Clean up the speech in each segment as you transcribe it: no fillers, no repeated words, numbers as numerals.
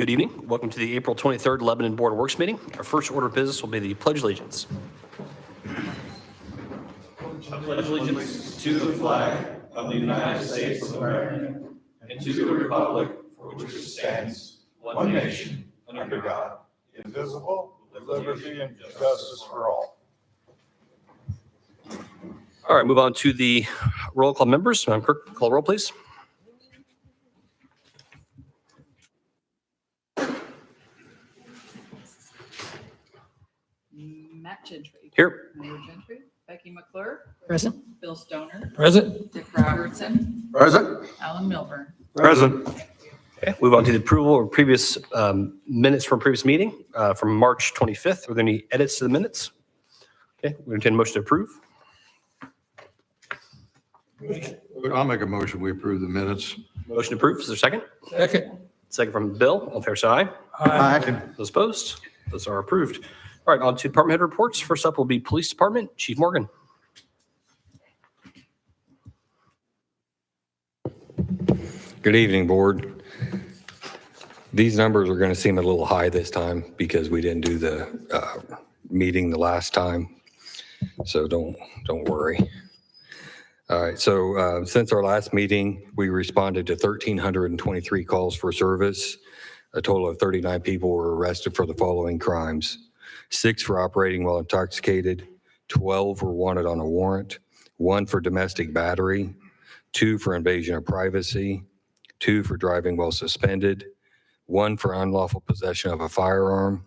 Good evening. Welcome to the April 23rd Lebanon Board of Works meeting. Our first order of business will be the Pledge of Allegiance. I pledge allegiance to the flag of the United States of America and to the republic for which it stands, one nation, under God, indivisible, with liberty and justice for all. All right, move on to the roll call members. Madam Clerk, call roll, please. Matt Gentry. Here. Mayor Gentry. Becky McClure. Present. Bill Stoner. Present. Dick Robertson. Present. Alan Milburn. Present. Okay, move on to the approval of previous minutes from previous meeting from March 25th. Are there any edits to the minutes? Okay, we entertain a motion to approve. I'll make a motion, we approve the minutes. Motion approved. Is there a second? Second. Second from Bill. All in favor, say aye. Aye. Those opposed? Those are approved. All right, on to department head reports. First up will be Police Department. Chief Morgan. Good evening, Board. These numbers are going to seem a little high this time because we didn't do the meeting the last time. So don't worry. All right, so since our last meeting, we responded to 1,323 calls for service. A total of 39 people were arrested for the following crimes: 6 for operating while intoxicated, 12 were wanted on a warrant, 1 for domestic battery, 2 for invasion of privacy, 2 for driving while suspended, 1 for unlawful possession of a firearm,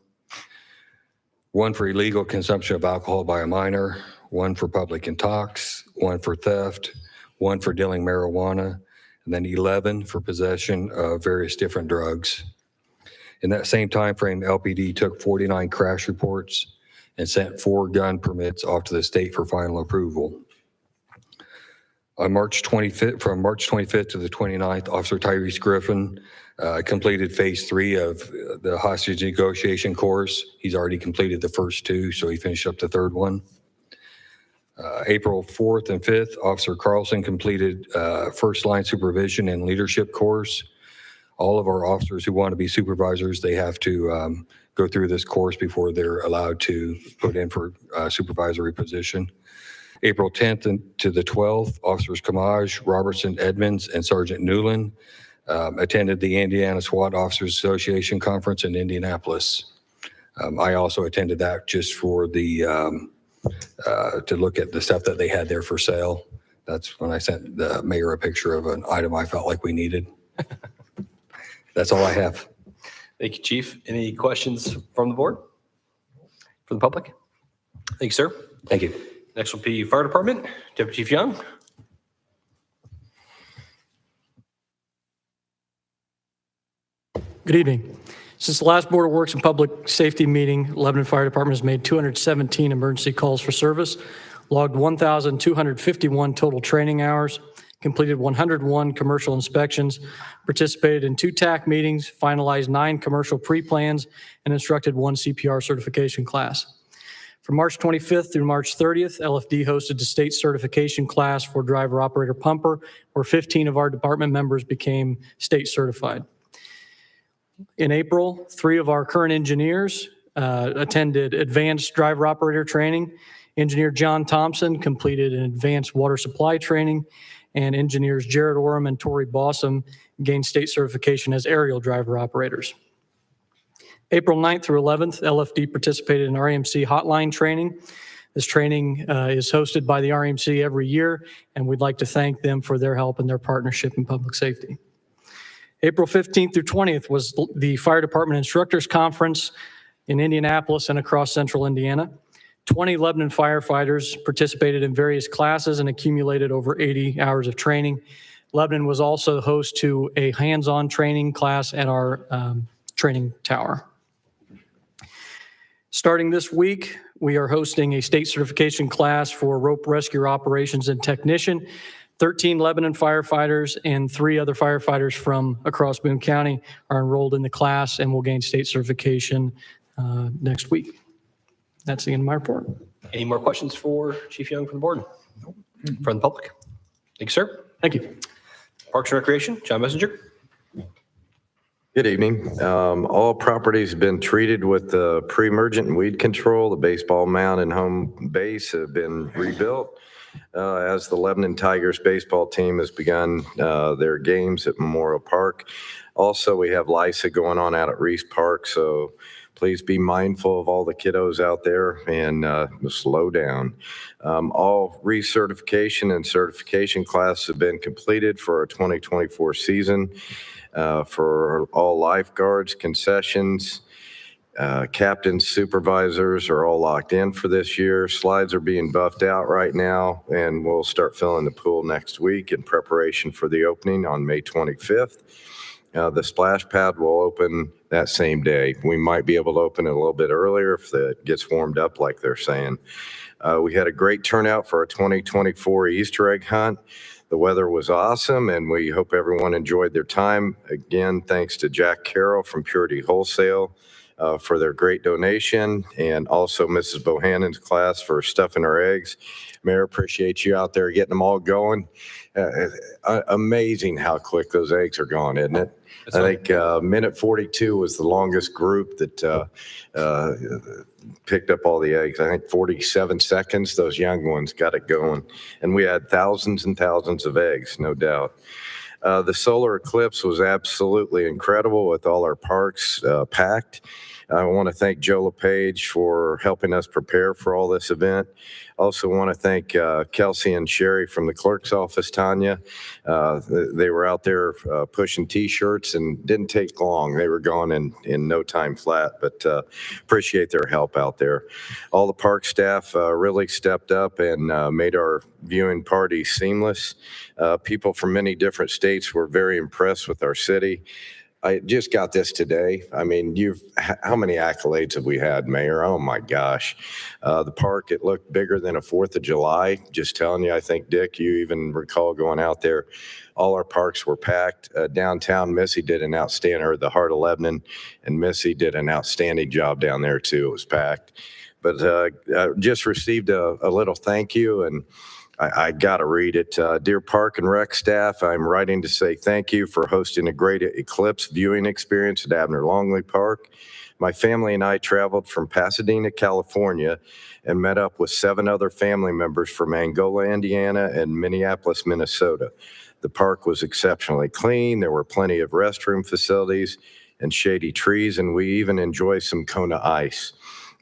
1 for illegal consumption of alcohol by a minor, 1 for public intox, 1 for theft, 1 for dealing marijuana, and then 11 for possession of various different drugs. In that same time frame, LPD took 49 crash reports and sent 4 gun permits off to the state for final approval. On March 25th, from March 25th to the 29th, Officer Tyrese Griffin completed phase 3 of the hostage negotiation course. He's already completed the first 2, so he finished up the 3rd one. April 4th and 5th, Officer Carlson completed first line supervision and leadership course. All of our officers who want to be supervisors, they have to go through this course before they're allowed to put in for a supervisory position. April 10th to the 12th, Officers Kamaj, Robertson, Edmonds, and Sergeant Newland attended the Indiana SWAT Officers Association Conference in Indianapolis. I also attended that just for the to look at the stuff that they had there for sale. That's when I sent the mayor a picture of an item I felt like we needed. That's all I have. Thank you, Chief. Any questions from the board? From the public? Thank you, sir. Thank you. Next will be Fire Department. Deputy Chief Young. Good evening. Since the last Board of Works and Public Safety meeting, Lebanon Fire Department has made 217 emergency calls for service, logged 1,251 total training hours, completed 101 commercial inspections, participated in 2 TAC meetings, finalized 9 commercial pre-plans, and instructed 1 CPR certification class. From March 25th through March 30th, LFD hosted the state certification class for driver operator pumper, where 15 of our department members became state certified. In April, 3 of our current engineers attended advanced driver operator training. Engineer John Thompson completed an advanced water supply training, and engineers Jared Oram and Tori Bossum gained state certification as aerial driver operators. April 9th through 11th, LFD participated in REMC hotline training. This training is hosted by the REMC every year, and we'd like to thank them for their help and their partnership in public safety. April 15th through 20th was the Fire Department Instructors Conference in Indianapolis and across central Indiana. 20 Lebanon firefighters participated in various classes and accumulated over 80 hours of training. Lebanon was also host to a hands-on training class at our training tower. Starting this week, we are hosting a state certification class for rope rescue operations and technician. 13 Lebanon firefighters and 3 other firefighters from across Boone County are enrolled in the class and will gain state certification next week. That's the end of my report. Any more questions for Chief Young from the board? From the public? Thank you, sir. Thank you. Parks and Recreation, John Messenger. Good evening. All properties have been treated with the pre-emergent and weed control. The baseball mound and home base have been rebuilt. As the Lebanon Tigers baseball team has begun their games at Memorial Park. Also, we have LISA going on out at Reese Park, so please be mindful of all the kiddos out there and slow down. All recertification and certification classes have been completed for our 2024 season. For all lifeguards, concessions, captains, supervisors are all locked in for this year. Slides are being buffed out right now, and we'll start filling the pool next week in preparation for the opening on May 25th. The splash pad will open that same day. We might be able to open it a little bit earlier if it gets warmed up like they're saying. We had a great turnout for our 2024 Easter egg hunt. The weather was awesome, and we hope everyone enjoyed their time. Again, thanks to Jack Carroll from Purity Wholesale for their great donation, and also Mrs. Bohannon's class for stuffing our eggs. Mayor, appreciate you out there getting them all going. Amazing how quick those eggs are gone, isn't it? I think minute 42 was the longest group that picked up all the eggs. I think 47 seconds, those young ones got it going. And we had thousands and thousands of eggs, no doubt. The solar eclipse was absolutely incredible with all our parks packed. I want to thank Joe LePage for helping us prepare for all this event. Also want to thank Kelsey and Sherry from the clerk's office, Tanya. They were out there pushing T-shirts and didn't take long. They were gone in no time flat, but appreciate their help out there. All the park staff really stepped up and made our viewing party seamless. People from many different states were very impressed with our city. I just got this today. I mean, how many accolades have we had, Mayor? Oh my gosh. The park, it looked bigger than a 4th of July. Just telling you, I think, Dick, you even recall going out there. All our parks were packed. Downtown, Missy did an outstanding, or the Heart of Lebanon, and Missy did an outstanding job down there too. It was packed. But I just received a little thank you, and I got to read it. Dear Park and Rec staff, I'm writing to say thank you for hosting a great eclipse viewing experience at Abner Longley Park. My family and I traveled from Pasadena, California, and met up with 7 other family members from Angola, Indiana, and Minneapolis, Minnesota. The park was exceptionally clean. There were plenty of restroom facilities and shady trees, and we even enjoyed some Kona ice.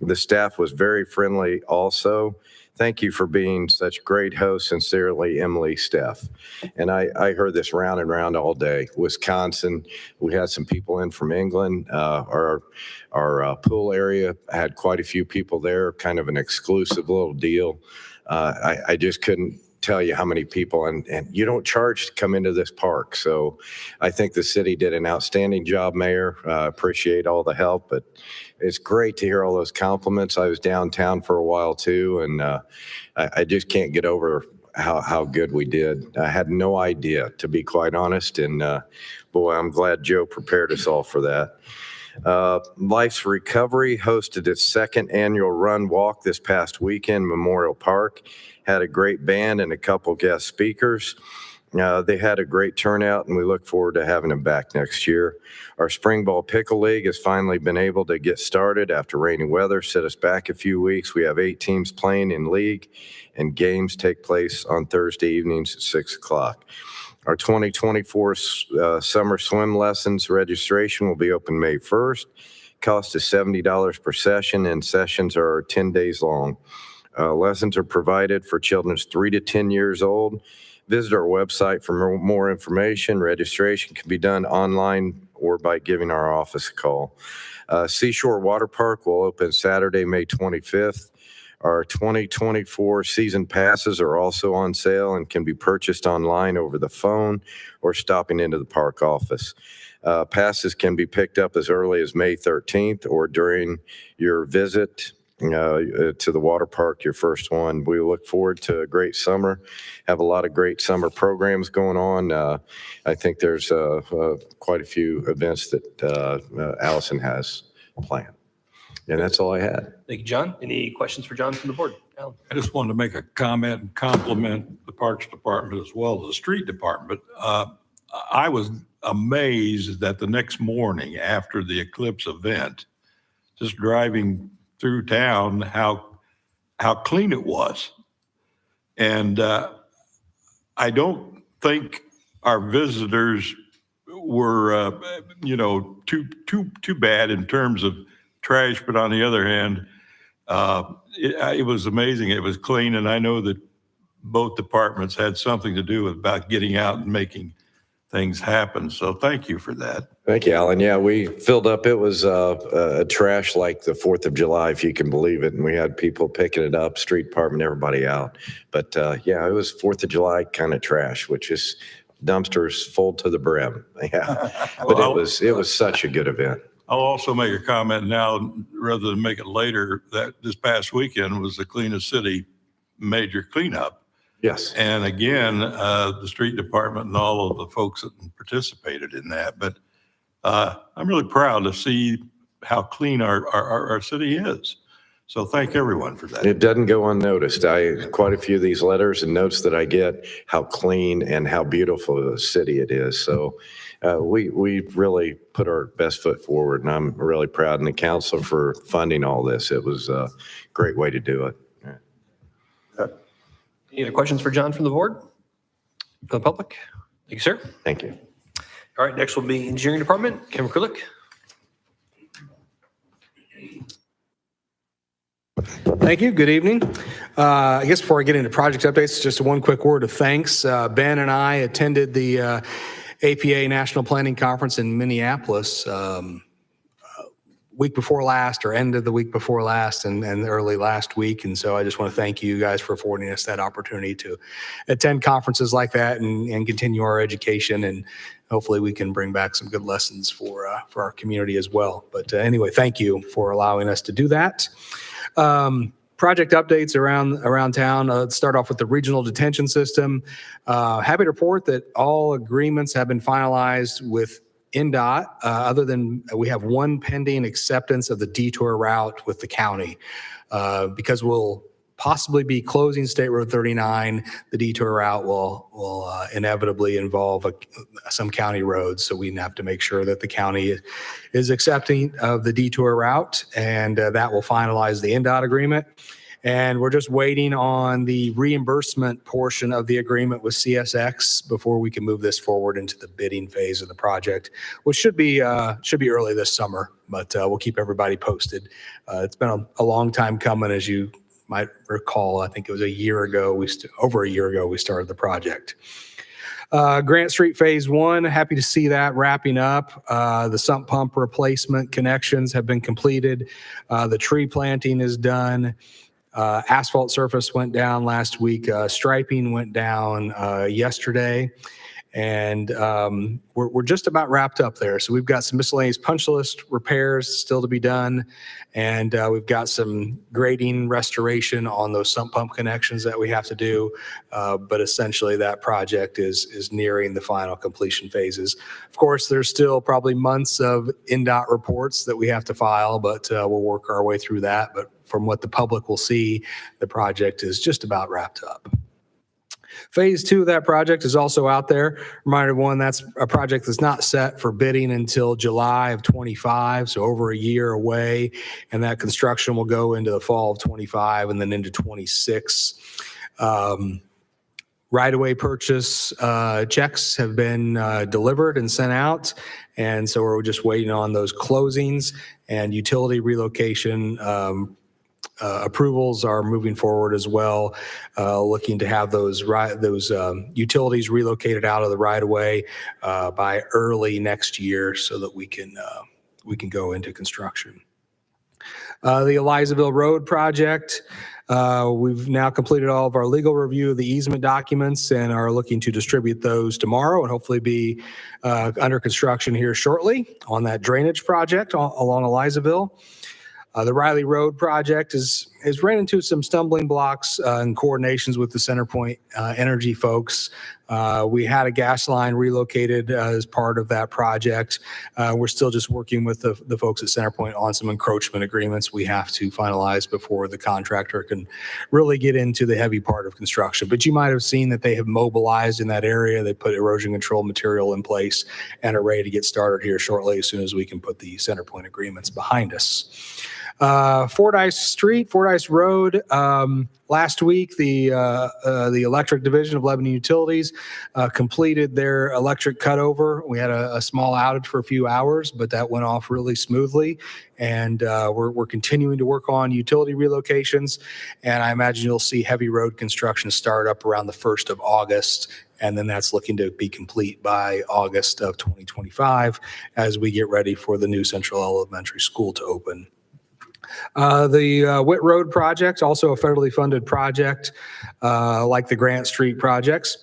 The staff was very friendly also. Thank you for being such great hosts. Sincerely, Emily, Steph. And I heard this round and round all day. Wisconsin, we had some people in from England. Our pool area had quite a few people there, kind of an exclusive little deal. I just couldn't tell you how many people, and you don't charge to come into this park. So I think the city did an outstanding job, Mayor. Appreciate all the help, but it's great to hear all those compliments. I was downtown for a while too, and I just can't get over how good we did. I had no idea, to be quite honest, and boy, I'm glad Joe prepared us all for that. Life's Recovery hosted its 2nd annual run walk this past weekend, Memorial Park. Had a great band and a couple guest speakers. They had a great turnout, and we look forward to having them back next year. Our Spring Ball Pickle League has finally been able to get started after rainy weather set us back a few weeks. We have 8 teams playing in league, and games take place on Thursday evenings at 6 o'clock. Our 2024 summer swim lessons registration will be open May 1st. Cost is $70 per session, and sessions are 10 days long. Lessons are provided for children 3 to 10 years old. Visit our website for more information. Registration can be done online or by giving our office a call. Seashore Water Park will open Saturday, May 25th. Our 2024 season passes are also on sale and can be purchased online over the phone or stopping into the park office. Passes can be picked up as early as May 13th or during your visit to the water park, your first one. We look forward to a great summer, have a lot of great summer programs going on. I think there's quite a few events that Allison has planned. And that's all I had. Thank you, John. Any questions for John from the board? Alan? I just wanted to make a comment and compliment the Parks Department as well as the Street Department. I was amazed that the next morning after the eclipse event, just driving through town, how clean it was. And I don't think our visitors were, too bad in terms of trash. But on the other hand, it was amazing. It was clean, and I know that both departments had something to do about getting out and making things happen. So thank you for that. Thank you, Alan. Yeah, we filled up. It was a trash like the 4th of July, if you can believe it. And we had people picking it up, street department, everybody out. But yeah, it was 4th of July kind of trash, which is dumpsters full to the brim. Yeah, but it was such a good event. I'll also make a comment now, rather than make it later, that this past weekend was the cleanest city major cleanup. Yes. And again, the street department and all of the folks that participated in that. But I'm really proud to see how clean our city is. So thank everyone for that. It doesn't go unnoticed. Quite a few of these letters and notes that I get, how clean and how beautiful a city it is. So we really put our best foot forward, and I'm really proud in the council for funding all this. It was a great way to do it. Any other questions for John from the board? For the public? Thank you, sir. Thank you. All right, next will be Engineering Department, Kevin Krulik. Thank you. Good evening. I guess before I get into project updates, just one quick word of thanks. Ben and I attended the APA National Planning Conference in Minneapolis week before last, or end of the week before last, and early last week. And so I just want to thank you guys for affording us that opportunity to attend conferences like that and continue our education. And hopefully we can bring back some good lessons for our community as well. But anyway, thank you for allowing us to do that. Project updates around town. Let's start off with the regional detention system. Happy to report that all agreements have been finalized with NDOT, other than we have one pending acceptance of the detour route with the county. Because we'll possibly be closing State Road 39, the detour route will inevitably involve some county roads. So we have to make sure that the county is accepting of the detour route, and that will finalize the NDOT agreement. And we're just waiting on the reimbursement portion of the agreement with CSX before we can move this forward into the bidding phase of the project, which should be early this summer, but we'll keep everybody posted. It's been a long time coming, as you might recall. I think it was over a year ago, we started the project. Grant Street Phase 1, happy to see that wrapping up. The sump pump replacement connections have been completed. The tree planting is done. Asphalt surface went down last week. Striping went down yesterday. And we're just about wrapped up there. So we've got some miscellaneous punch list repairs still to be done. And we've got some grading restoration on those sump pump connections that we have to do. But essentially that project is nearing the final completion phases. Of course, there's still probably months of NDOT reports that we have to file, but we'll work our way through that. But from what the public will see, the project is just about wrapped up. Phase 2 of that project is also out there. Reminder one, that's a project that's not set for bidding until July of 25, so over a year away. And that construction will go into the fall of 25 and then into 26. Right-of-way purchase checks have been delivered and sent out. And so we're just waiting on those closings, and utility relocation approvals are moving forward as well, looking to have those utilities relocated out of the right-of-way by early next year so that we can go into construction. The Elizaville Road project, we've now completed all of our legal review of the easement documents and are looking to distribute those tomorrow and hopefully be under construction here shortly on that drainage project along Elizaville. The Riley Road project is has ran into some stumbling blocks and coordinations with the CenterPoint Energy folks. We had a gas line relocated as part of that project. We're still just working with the folks at CenterPoint on some encroachment agreements we have to finalize before the contractor can really get into the heavy part of construction. But you might have seen that they have mobilized in that area. They put erosion control material in place and are ready to get started here shortly as soon as we can put the CenterPoint agreements behind us. Fordyce Road. Last week, the electric division of Lebanon Utilities completed their electric cutover. We had a small outage for a few hours, but that went off really smoothly. And we're continuing to work on utility relocations. And I imagine you'll see heavy road construction start up around the 1st of August. And then that's looking to be complete by August of 2025 as we get ready for the new Central Elementary School to open. The Witt Road project, also a federally funded project, like the Grant Street projects.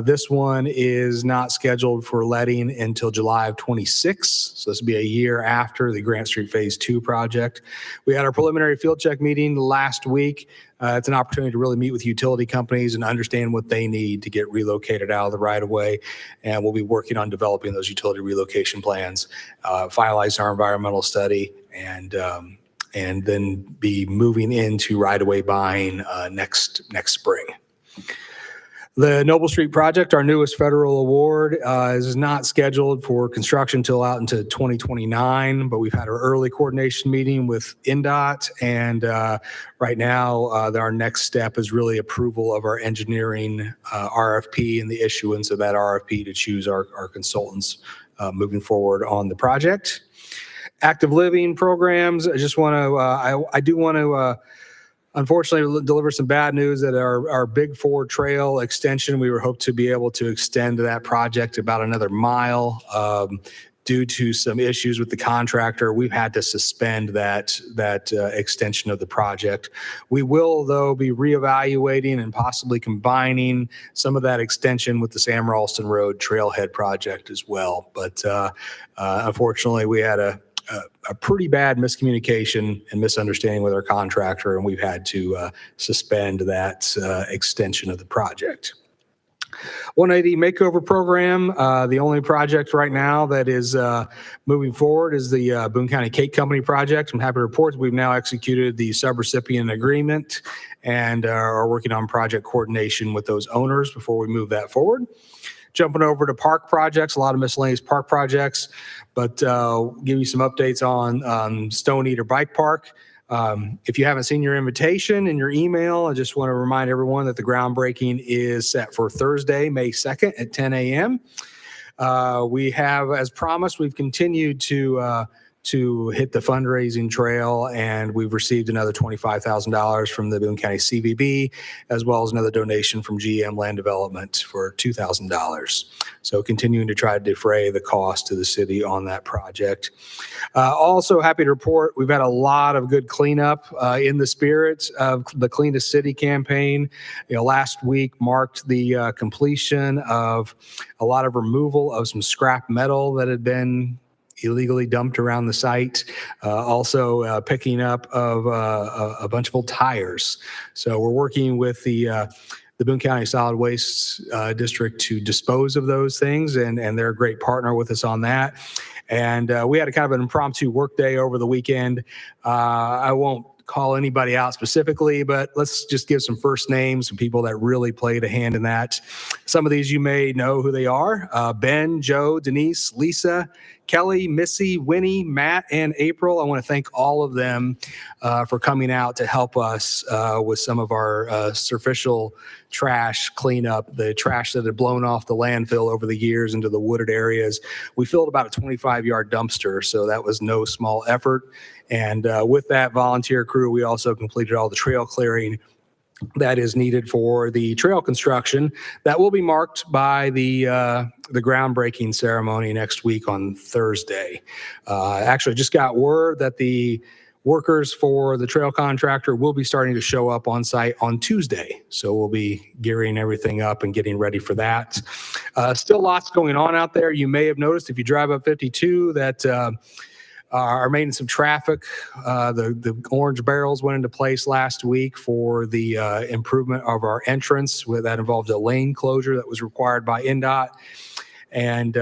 This one is not scheduled for letting until July of 26. So this will be a year after the Grant Street Phase 2 project. We had our preliminary field check meeting last week. It's an opportunity to really meet with utility companies and understand what they need to get relocated out of the right of way. And we'll be working on developing those utility relocation plans, finalize our environmental study, and then be moving into right-of-way buying next spring. The Noble Street project, our newest federal award, is not scheduled for construction until out into 2029, but we've had our early coordination meeting with NDOT, and right now our next step is really approval of our engineering RFP and the issuance of that RFP to choose our consultants moving forward on the project. Active living programs. I just want to, I do want to, unfortunately, deliver some bad news that our Big Four Trail extension, we were hoped to be able to extend that project about another mile. Due to some issues with the contractor, we've had to suspend that extension of the project. We will, though, be reevaluating and possibly combining some of that extension with the Sam Ralston Road Trailhead project as well. But unfortunately, we had a pretty bad miscommunication and misunderstanding with our contractor, and we've had to suspend that extension of the project. 180 makeover program. The only project right now that is moving forward is the Boone County Cake Company project. I'm happy to report that we've now executed the subrecipient agreement and are working on project coordination with those owners before we move that forward. Jumping over to park projects, a lot of miscellaneous park projects, but give you some updates on Stone Eater Bike Park. If you haven't seen your invitation in your email, I just want to remind everyone that the groundbreaking is set for Thursday, May 2nd at 10 a.m. We have, as promised, we've continued to hit the fundraising trail, and we've received another $25,000 from the Boone County CVB, as well as another donation from GM Land Development for $2,000. So continuing to try to defray the cost to the city on that project. Also happy to report we've had a lot of good cleanup in the spirit of the Cleanest City campaign. Last week marked the completion of a lot of removal of some scrap metal that had been illegally dumped around the site. Also picking up of a bunch of old tires. So we're working with the Boone County Solid Waste District to dispose of those things, and they're a great partner with us on that. And we had a kind of an impromptu work day over the weekend. I won't call anybody out specifically, but let's just give some first names, some people that really played a hand in that. Some of these you may know who they are. Ben, Joe, Denise, Lisa, Kelly, Missy, Winnie, Matt, and April. I want to thank all of them for coming out to help us with some of our superficial trash cleanup, the trash that had blown off the landfill over the years into the wooded areas. We filled about a 25-yard dumpster, so that was no small effort. And with that volunteer crew, we also completed all the trail clearing that is needed for the trail construction that will be marked by the groundbreaking ceremony next week on Thursday. Actually, just got word that the workers for the trail contractor will be starting to show up on site on Tuesday. So we'll be gearing everything up and getting ready for that. Still lots going on out there. You may have noticed if you drive up 52 that Our maintenance of traffic, the orange barrels went into place last week for the improvement of our entrance. That involved a lane closure that was required by NDOT. And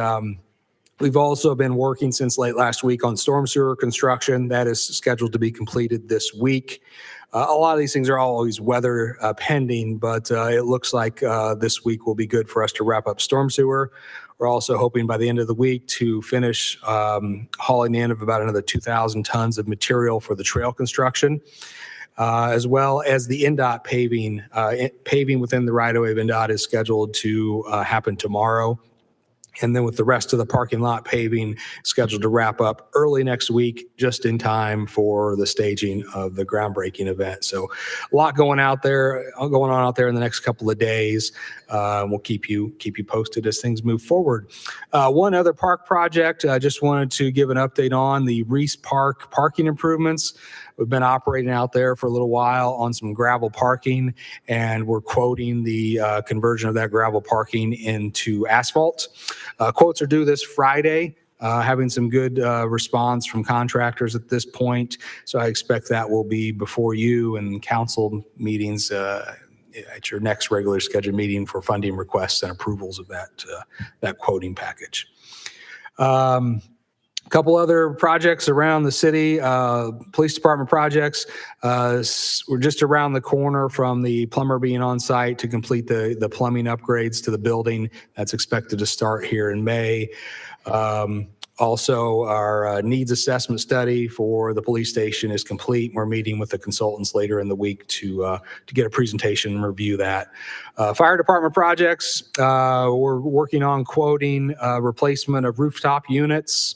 we've also been working since late last week on storm sewer construction. That is scheduled to be completed this week. A lot of these things are always weather pending, but it looks like this week will be good for us to wrap up storm sewer. We're also hoping by the end of the week to finish hauling in of about another 2,000 tons of material for the trail construction, as well as the NDOT paving. Paving within the right-of-way of NDOT is scheduled to happen tomorrow. And then with the rest of the parking lot paving scheduled to wrap up early next week, just in time for the staging of the groundbreaking event. So a lot going on out there in the next couple of days. We'll keep you posted as things move forward. One other park project, I just wanted to give an update on the Reese Park parking improvements. We've been operating out there for a little while on some gravel parking, and we're quoting the conversion of that gravel parking into asphalt. Quotes are due this Friday. Having some good response from contractors at this point. So I expect that will be before you and council meetings at your next regular scheduled meeting for funding requests and approvals of that quoting package. A couple other projects around the city, police department projects. We're just around the corner from the plumber being on site to complete the plumbing upgrades to the building. That's expected to start here in May. Also, our needs assessment study for the police station is complete. We're meeting with the consultants later in the week to get a presentation and review that. Fire department projects, we're working on quoting replacement of rooftop units.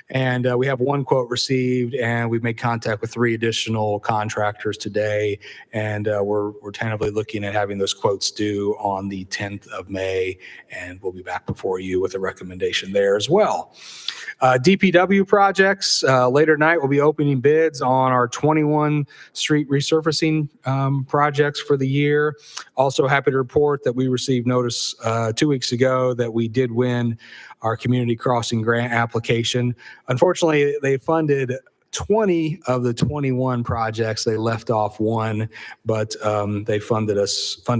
And we have one quote received, and we've made contact with 3 additional contractors today. And we're tentatively looking at having those quotes due on the 10th of May, and we'll be back before you with a recommendation there as well. DPW projects, later tonight we'll be opening bids on our 21 street resurfacing projects for the year. Also happy to report that we received notice 2 weeks ago that we did win our community crossing grant application. Unfortunately, they funded 20 of the 21 projects. They left off one, but they funded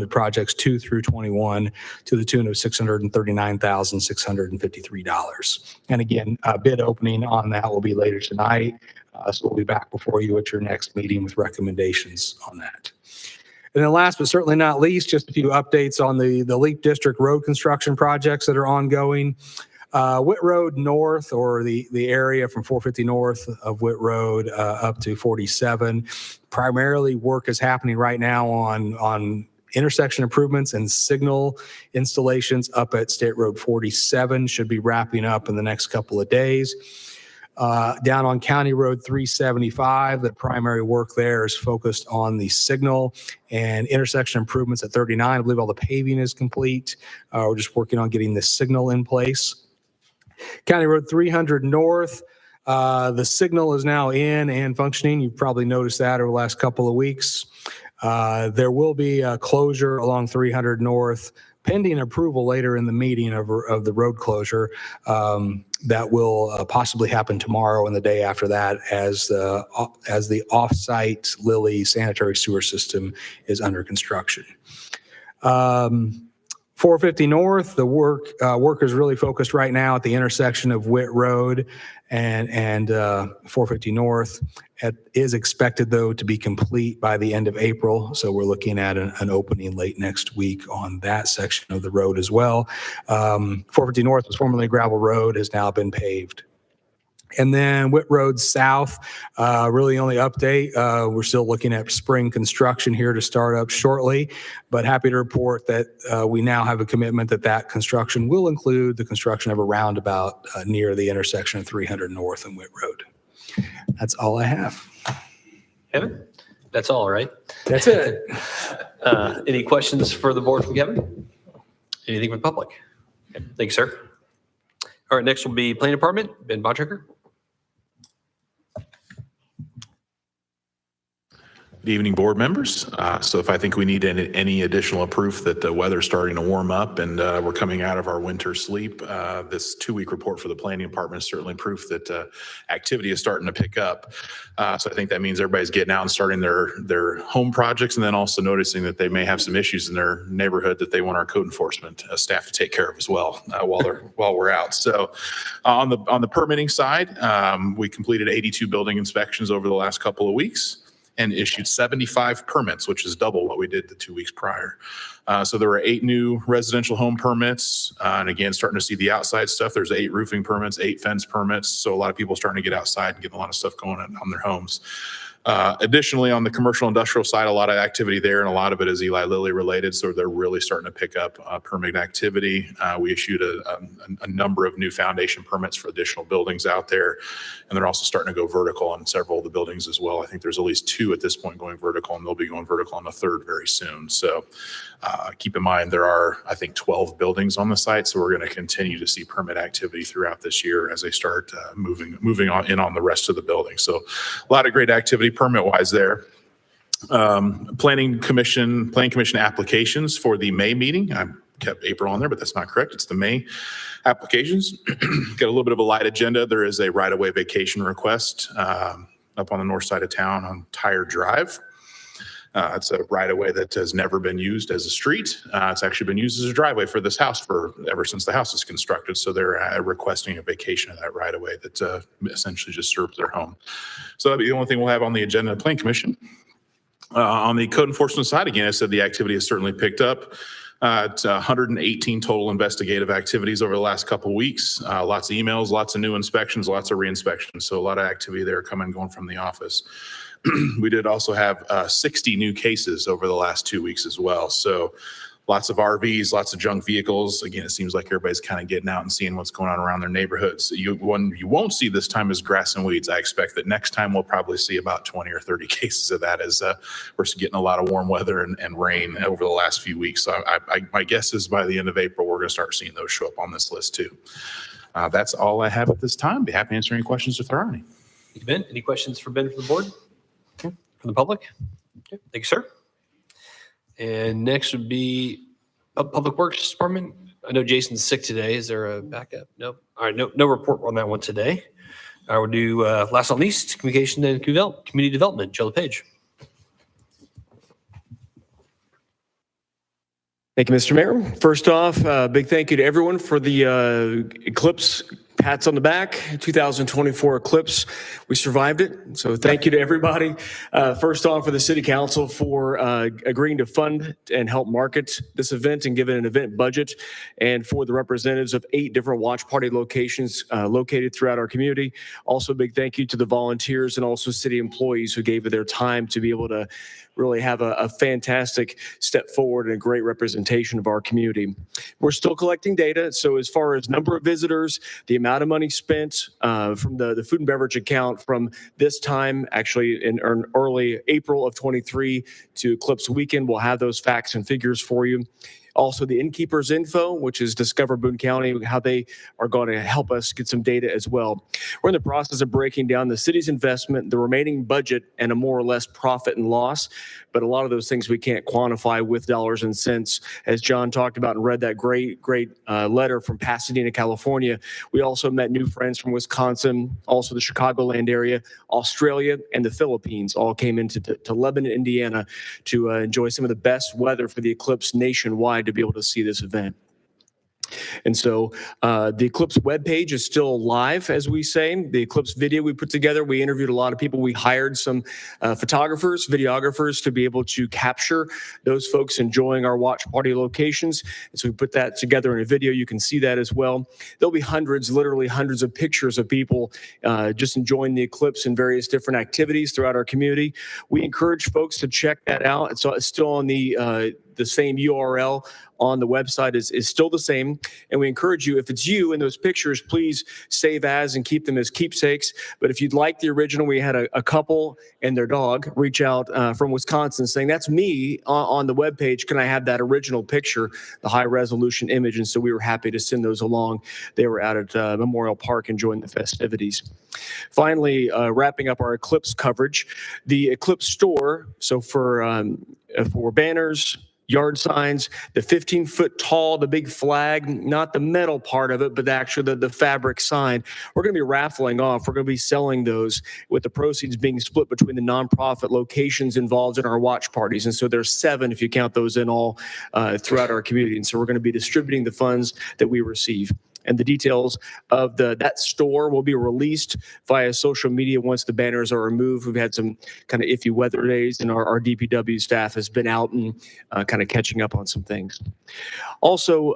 projects 2 through 21 to the tune of $639,653. And again, bid opening on that will be later tonight. So we'll be back before you at your next meeting with recommendations on that. And then last but certainly not least, just a few updates on the Leap District road construction projects that are ongoing. Witt Road North, or the area from 450 north of Witt Road up to 47. Primarily work is happening right now on intersection improvements and signal installations up at State Road 47. Should be wrapping up in the next couple of days. Down on County Road 375, the primary work there is focused on the signal and intersection improvements at 39. I believe all the paving is complete. We're just working on getting the signal in place. County Road 300 North, the signal is now in and functioning. You've probably noticed that over the last couple of weeks. There will be a closure along 300 North pending approval later in the meeting of the road closure that will possibly happen tomorrow and the day after that as the off-site Lilly sanitary sewer system is under construction. 450 North, the work is really focused right now at the intersection of Witt Road and 450 North. It is expected, though, to be complete by the end of April. So we're looking at an opening late next week on that section of the road as well. 450 North was formerly a gravel road, has now been paved. And then Witt Road South, really only update. We're still looking at spring construction here to start up shortly, but happy to report that we now have a commitment that construction will include the construction of a roundabout near the intersection of 300 North and Witt Road. That's all I have. Kevin? That's all, right? That's it. Any questions for the board from Kevin? Anything from the public? Okay, thanks, sir. All right, next will be Planning Department, Ben Bontrager. Good evening, board members. So if I think we need any additional proof that the weather's starting to warm up and we're coming out of our winter sleep, this 2-week report for the planning department is certainly proof that activity is starting to pick up. So I think that means everybody's getting out and starting their home projects, and then also noticing that they may have some issues in their neighborhood that they want our code enforcement staff to take care of as well while we're out. So on the permitting side, we completed 82 building inspections over the last couple of weeks and issued 75 permits, which is double what we did the 2 weeks prior. So there were 8 new residential home permits. And again, starting to see the outside stuff. There's 8 roofing permits, 8 fence permits. So a lot of people starting to get outside and get a lot of stuff going on their homes. Additionally, on the commercial industrial side, a lot of activity there, and a lot of it is Eli Lilly related. So they're really starting to pick up permit activity. We issued a number of new foundation permits for additional buildings out there, and they're also starting to go vertical on several of the buildings as well. I think there's at least 2 at this point going vertical, and they'll be going vertical on the 3rd very soon. So keep in mind there are, I think, 12 buildings on the site, so we're going to continue to see permit activity throughout this year as they start moving on the rest of the building. So a lot of great activity permit-wise there. Planning commission applications for the May meeting. I kept April on there, but that's not correct. It's the May applications. Got a little bit of a light agenda. There is a right-of-way vacation request up on the north side of town on Tire Drive. It's a right-of-way that has never been used as a street. It's actually been used as a driveway for this house ever since the house was constructed. So they're requesting a vacation of that right-of-way that essentially just serves their home. So that'll be the only thing we'll have on the agenda of the Planning Commission. On the code enforcement side, again, I said the activity has certainly picked up. It's 118 total investigative activities over the last couple of weeks. Lots of emails, lots of new inspections, lots of re-inspections. So a lot of activity there coming and going from the office. We did also have 60 new cases over the last 2 weeks as well. So lots of RVs, lots of junk vehicles. Again, it seems like everybody's kind of getting out and seeing what's going on around their neighborhoods. One you won't see this time is grass and weeds. I expect that next time we'll probably see about 20 or 30 cases of that as we're getting a lot of warm weather and rain over the last few weeks. So my guess is by the end of April, we're going to start seeing those show up on this list too. That's all I have at this time. Be happy to answer any questions if there are any. Thank you, Ben. Any questions for Ben from the board? Okay. From the public? Okay. Thank you, sir. And next would be Public Works Department. I know Jason's sick today. Is there a backup? No. All right. No report on that one today. I will do last but not least, communication and community development. Joe LePage. Thank you, Mr. Mayor. First off, big thank you to everyone for the Eclipse pats on the back. 2024 Eclipse, we survived it. So thank you to everybody. First off, for the City Council for agreeing to fund and help market this event and give it an event budget, and for the representatives of 8 different watch party locations located throughout our community. Also, a big thank you to the volunteers and also city employees who gave their time to be able to really have a fantastic step forward and a great representation of our community. We're still collecting data. So as far as number of visitors, the amount of money spent from the food and beverage account from this time, actually in early April of 23 to Eclipse weekend, we'll have those facts and figures for you. Also, the innkeeper's info, which is Discover Boone County, how they are going to help us get some data as well. We're in the process of breaking down the city's investment, the remaining budget, and a more or less profit and loss. But a lot of those things we can't quantify with dollars and cents. As John talked about and read that great letter from Pasadena, California, we also met new friends from Wisconsin, also the Chicagoland area, Australia, and the Philippines all came into to Lebanon, Indiana to enjoy some of the best weather for the Eclipse nationwide to be able to see this event. And so the Eclipse webpage is still live, as we say. The Eclipse video we put together, we interviewed a lot of people. We hired some photographers, videographers to be able to capture those folks enjoying our watch party locations. And so we put that together in a video. You can see that as well. There'll be literally hundreds of pictures of people just enjoying the Eclipse and various different activities throughout our community. We encourage folks to check that out. It's still on the the same URL on the website is still the same. And we encourage you, if it's you in those pictures, please save as and keep them as keepsakes. But if you'd like the original, we had a couple and their dog reach out from Wisconsin saying, that's me on the webpage. Can I have that original picture, the high resolution image? And so we were happy to send those along. They were out at Memorial Park enjoying the festivities. Finally, wrapping up our Eclipse coverage, the Eclipse store, so for banners, yard signs, the 15-foot tall, the big flag, not the metal part of it, but actually the fabric sign. We're going to be raffling off. We're going to be selling those with the proceeds being split between the nonprofit locations involved in our watch parties. And so there's 7, if you count those in all, throughout our community. And so we're going to be distributing the funds that we receive. And the details of that store will be released via social media once the banners are removed. We've had some kind of iffy weather days, and our DPW staff has been out and kind of catching up on some things. Also,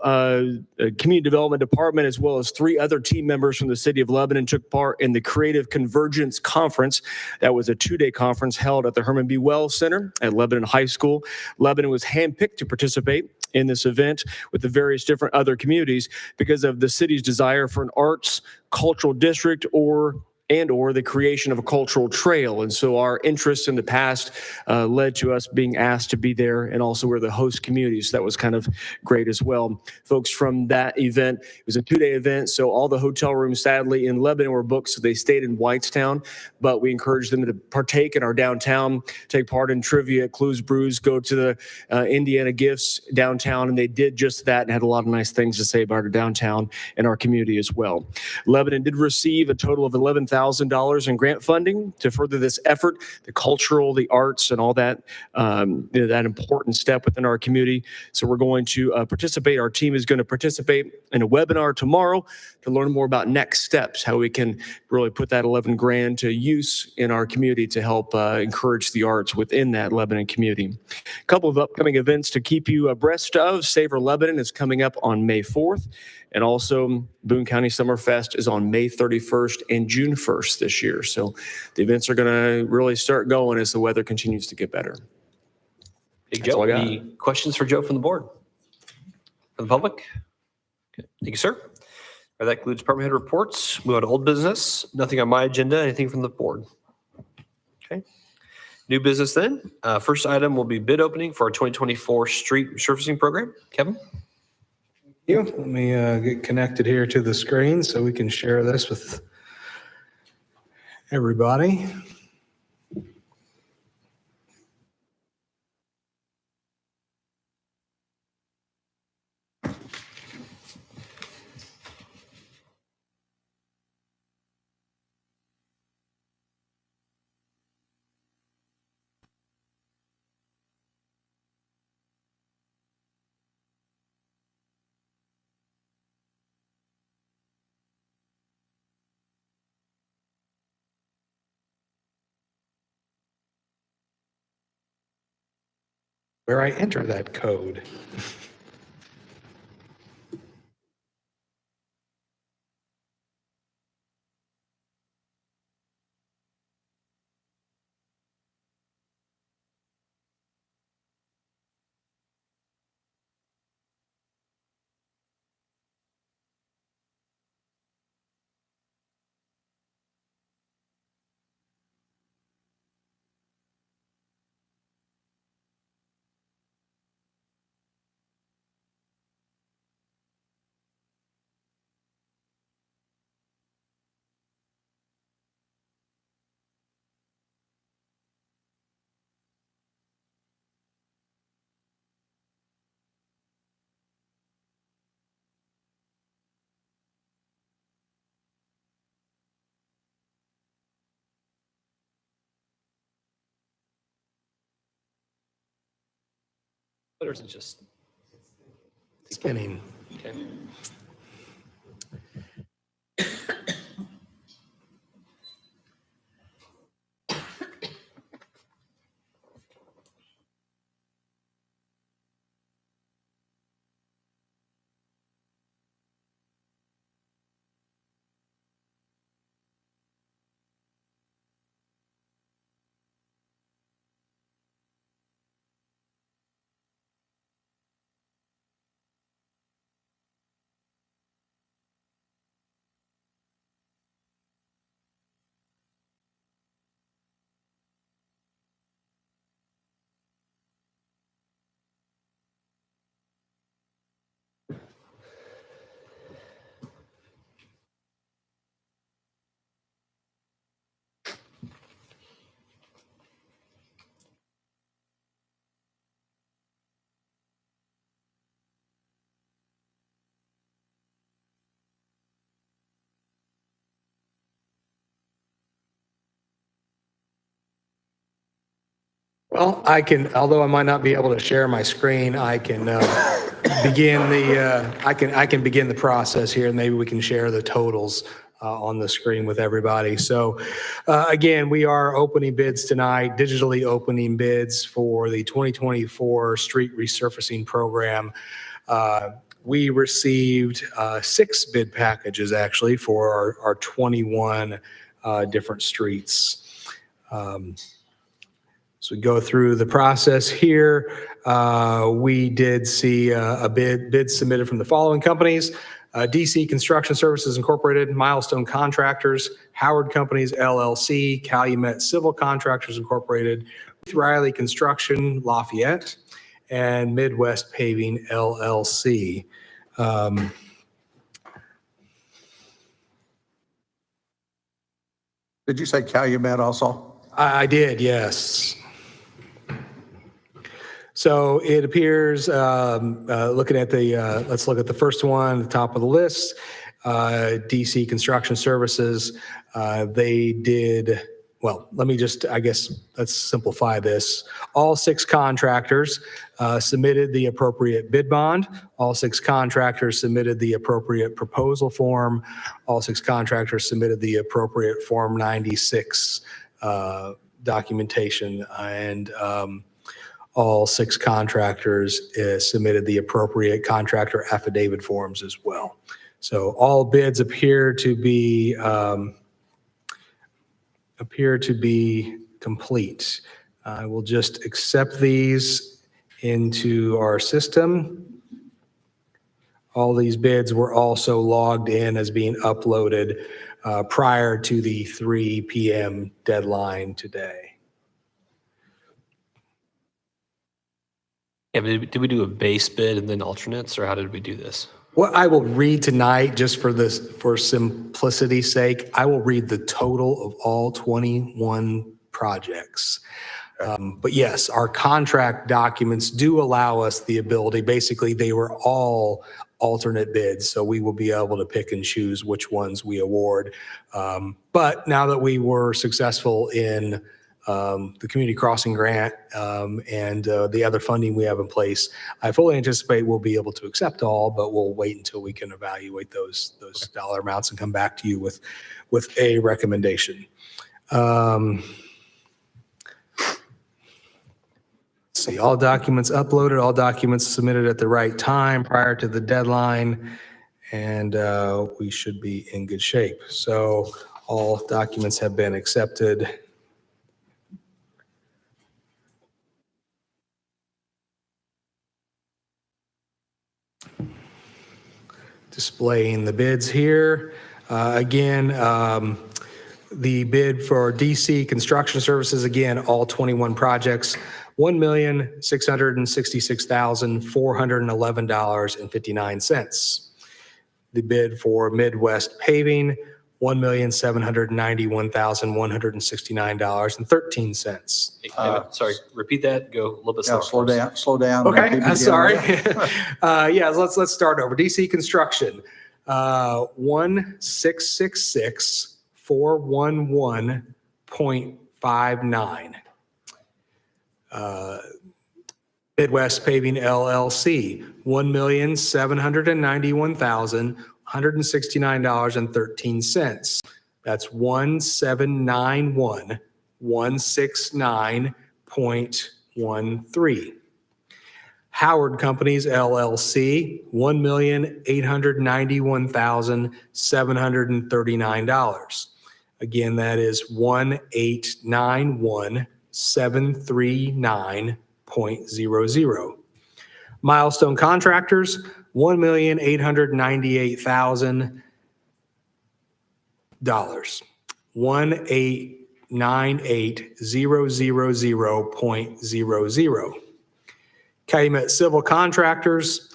the Community Development Department, as well as 3 other team members from the City of Lebanon, took part in the Creative Convergence Conference. That was a 2-day conference held at the Herman B. Wells Center at Lebanon High School. Lebanon was handpicked to participate in this event with the various different other communities because of the city's desire for an arts cultural district or the creation of a cultural trail. And so our interest in the past led to us being asked to be there, and also we're the host community. So that was kind of great as well. Folks from that event, it was a 2-day event, so all the hotel rooms sadly in Lebanon were booked, so they stayed in Whitestown, but we encouraged them to partake in our downtown, take part in trivia at Clues Brews, go to the Indiana Gifts downtown, and they did just that and had a lot of nice things to say about our downtown and our community as well. Lebanon did receive a total of $11,000 in grant funding to further this effort, the cultural, the arts, and all that, that important step within our community. So we're going to participate. Our team is going to participate in a webinar tomorrow to learn more about next steps, how we can really put that 11 grand to use in our community to help encourage the arts within that Lebanon community. A couple of upcoming events to keep you abreast of. Savor Lebanon is coming up on May 4th. And also, Boone County Summerfest is on May 31st and June 1st this year. So the events are going to really start going as the weather continues to get better. Hey, That's Joe, all I got. any questions for Joe from the board? From the public? Okay. Thank you, sir. All right, that concludes department head reports. Move on to old business. Nothing on my agenda. Anything from the board? Okay. New business then. First item will be bid opening for our 2024 street resurfacing program. Kevin? Let me get connected here to the screen so we can share this with everybody. Where I enter that code. Or is it just? Spinning. Okay. Well, I can, although I might not be able to share my screen, I can I can begin the process here, and maybe we can share the totals on the screen with everybody. So again, we are opening bids tonight, digitally opening bids for the 2024 street resurfacing program. We received 6 bid packages actually for our 21 different streets. So we go through the process here. We did see a bid submitted from the following companies: DC Construction Services Incorporated, Milestone Contractors, Howard Companies LLC, Calumet Civil Contractors Incorporated, Riley Construction Lafayette, and Midwest Paving LLC. Did you say Calumet also? I did, yes. So it appears, looking at let's look at the first one, the top of the list, DC Construction Services. They did, well, let me just, I guess, let's simplify this. All 6 contractors submitted the appropriate bid bond. All 6 contractors submitted the appropriate proposal form. All 6 contractors submitted the appropriate Form 96 documentation, and all 6 contractors submitted the appropriate contractor affidavit forms as well. So all bids appear to be complete. I will just accept these into our system. All these bids were also logged in as being uploaded prior to the 3 p.m. deadline today. Yeah, but did we do a base bid and then alternates, or how did we do this? What I will read tonight, just for simplicity's sake, I will read the total of all 21 projects. But yes, our contract documents do allow us the ability, basically they were all alternate bids, so we will be able to pick and choose which ones we award. But now that we were successful in the community crossing grant and the other funding we have in place, I fully anticipate we'll be able to accept all, but we'll wait until we can evaluate those dollar amounts and come back to you with a recommendation. Let's see, all documents uploaded, all documents submitted at the right time prior to the deadline, and we should be in good shape. So all documents have been accepted. Displaying the bids here. Again, the bid for DC Construction Services, again, all 21 projects, $1,666,411.59. The bid for Midwest Paving, $1,791,169.13. Sorry, repeat that. Go a little bit Yeah, slower. slow down. Okay, Repeat I'm again. sorry. Yeah, let's start over. DC Construction, 1,666,411.59. Midwest Paving LLC, $1,791,169.13. That's 1,791,169.13. Howard Companies LLC, $1,891,739. Again, that is 1,891,739.00. Milestone Contractors, $1,898,000. 1,898,000.00. Calumet Civil Contractors,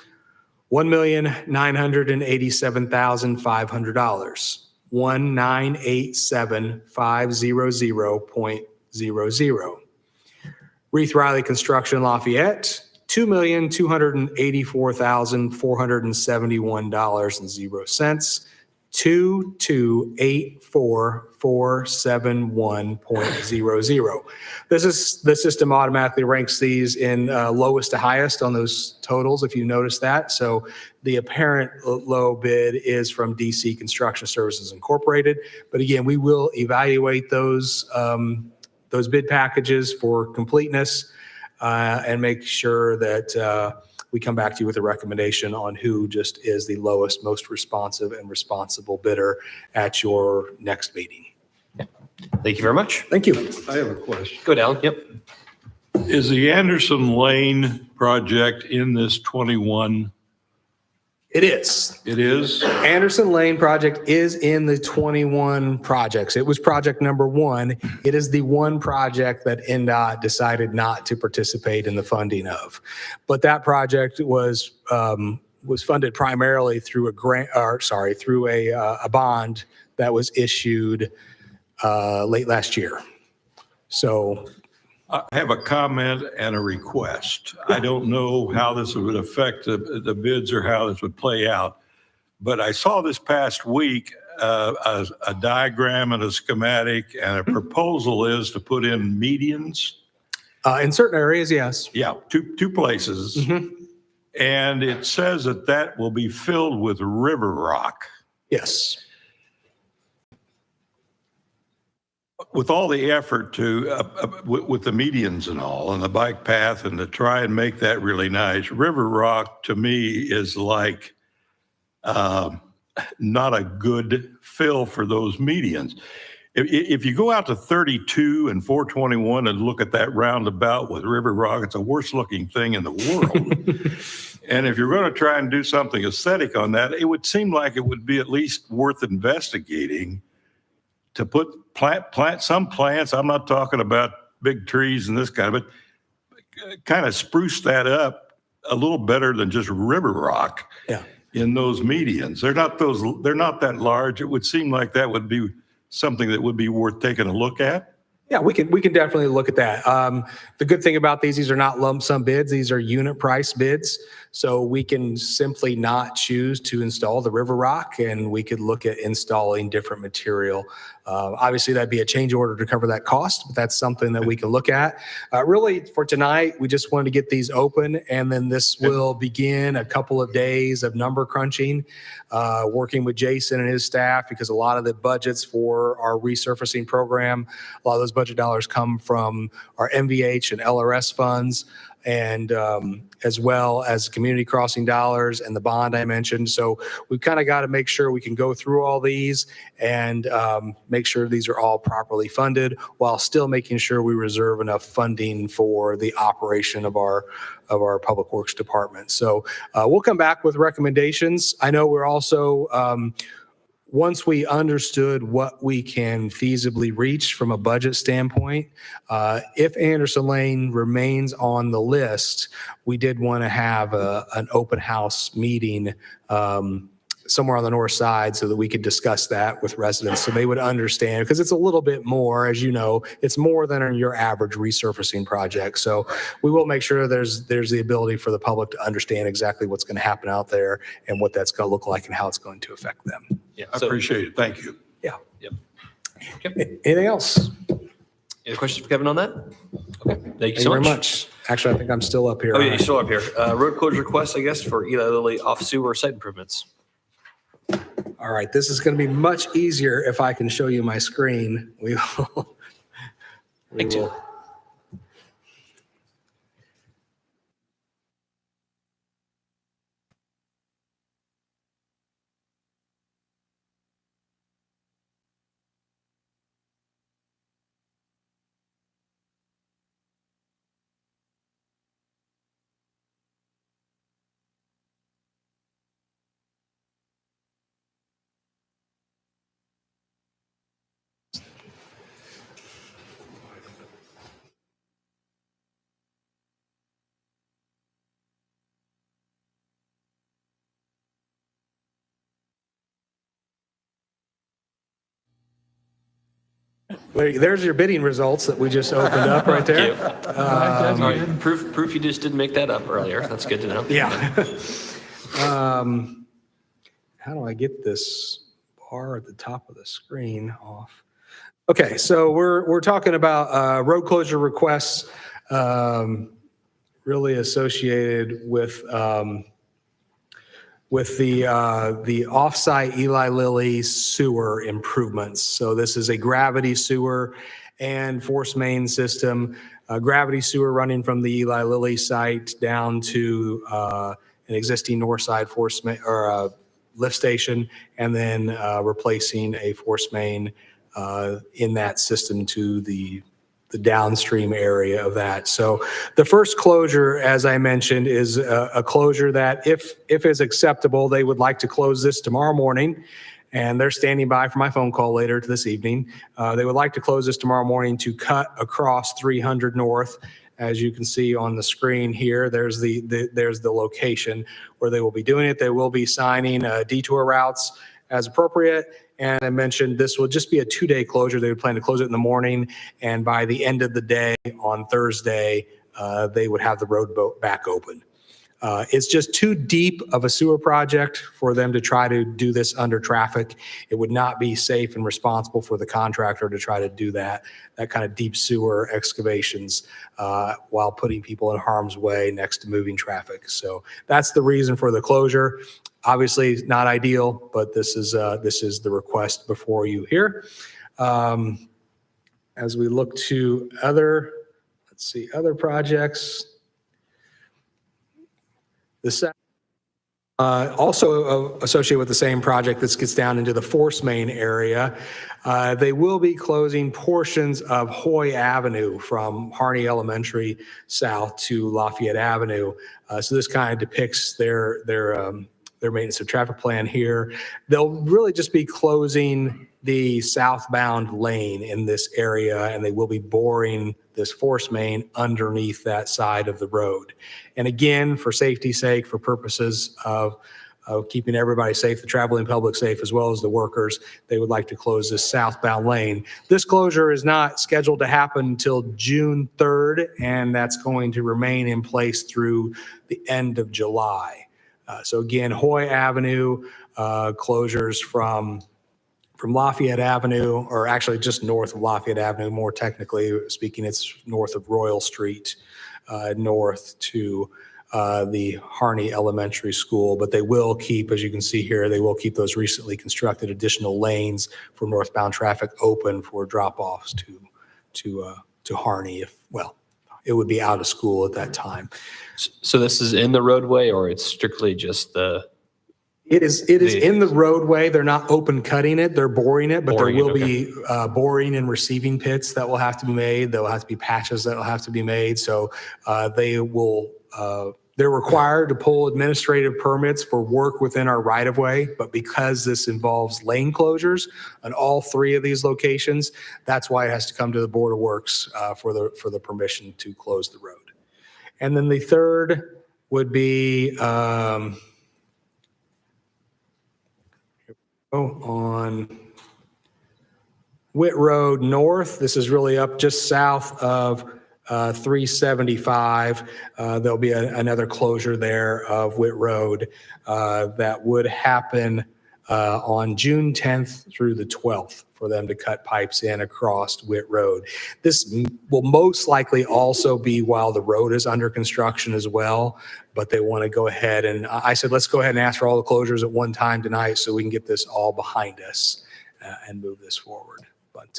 $1,987,500. 1,987,500.00. Reith Riley Construction Lafayette, $2,284,471.00. 2284471.00. The system automatically ranks these in lowest to highest on those totals, if you notice that. So the apparent low bid is from DC Construction Services Incorporated. But again, we will evaluate those bid packages for completeness and make sure that we come back to you with a recommendation on who just is the lowest, most responsive and responsible bidder at your next meeting. Thank you very much. Thank you. I have a question. Go down. Yep. Is the Anderson Lane project in this 21? It is. It is? Anderson Lane project is in the 21 projects. It was project number 1. It is the one project that NDOT decided not to participate in the funding of. But that project was funded primarily through a grant, through a bond that was issued late last year. So I have a comment and a request. I don't know how this would affect the bids or how this would play out, but I saw this past week a diagram and a schematic, and a proposal is to put in medians. in certain areas, yes. Yeah, two places. And it says that will be filled with river rock. Yes. With all the effort to, with the medians and all, and the bike path, and to try and make that really nice, river rock to me is like not a good fill for those medians. If you go out to 32 and 421 and look at that roundabout with river rock, it's the worst looking thing in the world. And if you're going to try and do something aesthetic on that, it would seem like it would be at least worth investigating to plant some plants. I'm not talking about big trees and this kind of, but kind of spruce that up a little better than just river rock. Yeah. In those medians. They're not that large. It would seem like that would be something that would be worth taking a look at. Yeah, we can definitely look at that. The good thing about these are not lump sum bids. These are unit price bids. So we can simply not choose to install the river rock, and we could look at installing different material. Obviously, that'd be a change order to cover that cost, but that's something that we can look at. Really, for tonight, we just wanted to get these open, and then this will begin a couple of days of number crunching, working with Jason and his staff, because a lot of the budgets for our resurfacing program, a lot of those budget dollars come from our MVH and LRS funds, and as well as community crossing dollars and the bond I mentioned. So we've kind of got to make sure we can go through all these and make sure these are all properly funded, while still making sure we reserve enough funding for the operation of our Public Works Department. So we'll come back with recommendations. I know we're also, once we understood what we can feasibly reach from a budget standpoint, if Anderson Lane remains on the list, we did want to have an open house meeting somewhere on the north side so that we could discuss that with residents, so they would understand, because it's a little bit more, as you know, it's more than your average resurfacing project. So we will make sure there's the ability for the public to understand exactly what's going to happen out there and what that's going to look like and how it's going to affect them. Yeah. I appreciate it. Thank you. Yeah. Yep. Okay. Anything else? Any questions for Kevin on that? Okay. Thank you Thank so you very much. much. Actually, I think I'm still up here. Oh, yeah, you're still up here. Road closure request, I guess, for Eli Lilly off sewer site improvements. All right, this is going to be much easier if I can show you my screen. We will. Thank you. There's your bidding results that we just opened up right there. All right. Proof you just didn't make that up earlier. That's good to know. Yeah. How do I get this are at the top of the screen off. Okay, so we're talking about road closure requests really associated with the offsite Eli Lilly sewer improvements. So this is a gravity sewer and force main system. Gravity sewer running from the Eli Lilly site down to an existing north side force main or lift station, and then replacing a force main in that system to the downstream area of that. So the first closure, as I mentioned, is a closure that if is acceptable, they would like to close this tomorrow morning. And they're standing by for my phone call later this evening. They would like to close this tomorrow morning to cut across 300 North. As you can see on the screen here, there's the location where they will be doing it. They will be signing detour routes as appropriate. And I mentioned this will just be a 2-day closure. They would plan to close it in the morning, and by the end of the day on Thursday, they would have the road back open. It's just too deep of a sewer project for them to try to do this under traffic. It would not be safe and responsible for the contractor to try to do that kind of deep sewer excavations while putting people in harm's way next to moving traffic. So that's the reason for the closure. Obviously not ideal, but this is the request before you here. As we look to other projects. Also associated with the same project, this gets down into the force main area. They will be closing portions of Hoy Avenue from Harney Elementary south to Lafayette Avenue. So this kind of depicts their maintenance of traffic plan here. They'll really just be closing the southbound lane in this area, and they will be boring this force main underneath that side of the road. And again, for safety's sake, for purposes of keeping everybody safe, the traveling public safe, as well as the workers, they would like to close this southbound lane. This closure is not scheduled to happen until June 3rd, and that's going to remain in place through the end of July. So again, Hoy Avenue closures from Lafayette Avenue, or actually just north of Lafayette Avenue, more technically speaking, it's north of Royal Street, north to the Harney Elementary School. But they will keep, as you can see here, they will keep those recently constructed additional lanes for northbound traffic open for drop-offs to Harney. It would be out of school at that time. So this is in the roadway, or it's strictly just the? It is in the roadway. They're not open cutting it. They're boring it, but there will be boring and receiving pits that will have to be made. There will have to be patches that will have to be made. So they're required to pull administrative permits for work within our right of way. But because this involves lane closures on all 3 of these locations, that's why it has to come to the Board of Works for the permission to close the road. And then the third would be on Witt Road North. This is really up just south of 375. There'll be another closure there of Witt Road that would happen on June 10th through the 12th for them to cut pipes in across Witt Road. This will most likely also be while the road is under construction as well, but they want to go ahead, and I said, let's go ahead and ask for all the closures at one time tonight so we can get this all behind us and move this forward. But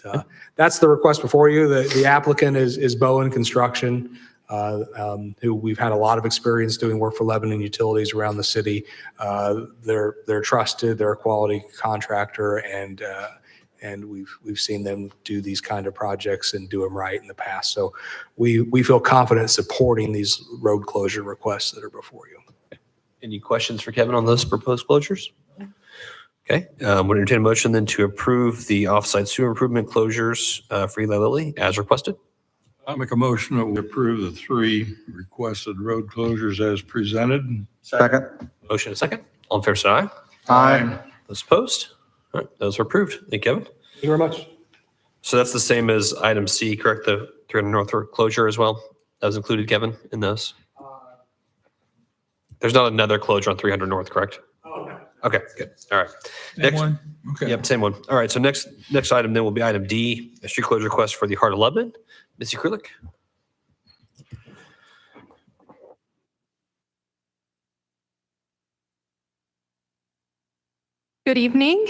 that's the request before you. The applicant is Bowen Construction, who we've had a lot of experience doing work for Lebanon utilities around the city. They're trusted, they're a quality contractor, and we've seen them do these kind of projects and do them right in the past. So we feel confident supporting these road closure requests that are before you. Any questions for Kevin on those proposed closures? Okay, would entertain a motion then to approve the offsite sewer improvement closures for Eli Lilly as requested. I'll make a motion that we approve the 3 requested road closures as presented. Second. Motion and second. All in favor, say aye. Aye. Those opposed? All right, those are approved. Thank you, Kevin. Thank you very much. So that's the same as item C, correct? The 300 North Road closure as well? That was included, Kevin, in those? There's not another closure on 300 North, correct? Okay, good. All right. Next, Okay. yep, same one. All right, so next item then will be item D, a street closure request for the Heart of Lebanon. Missy Krulik? Good evening.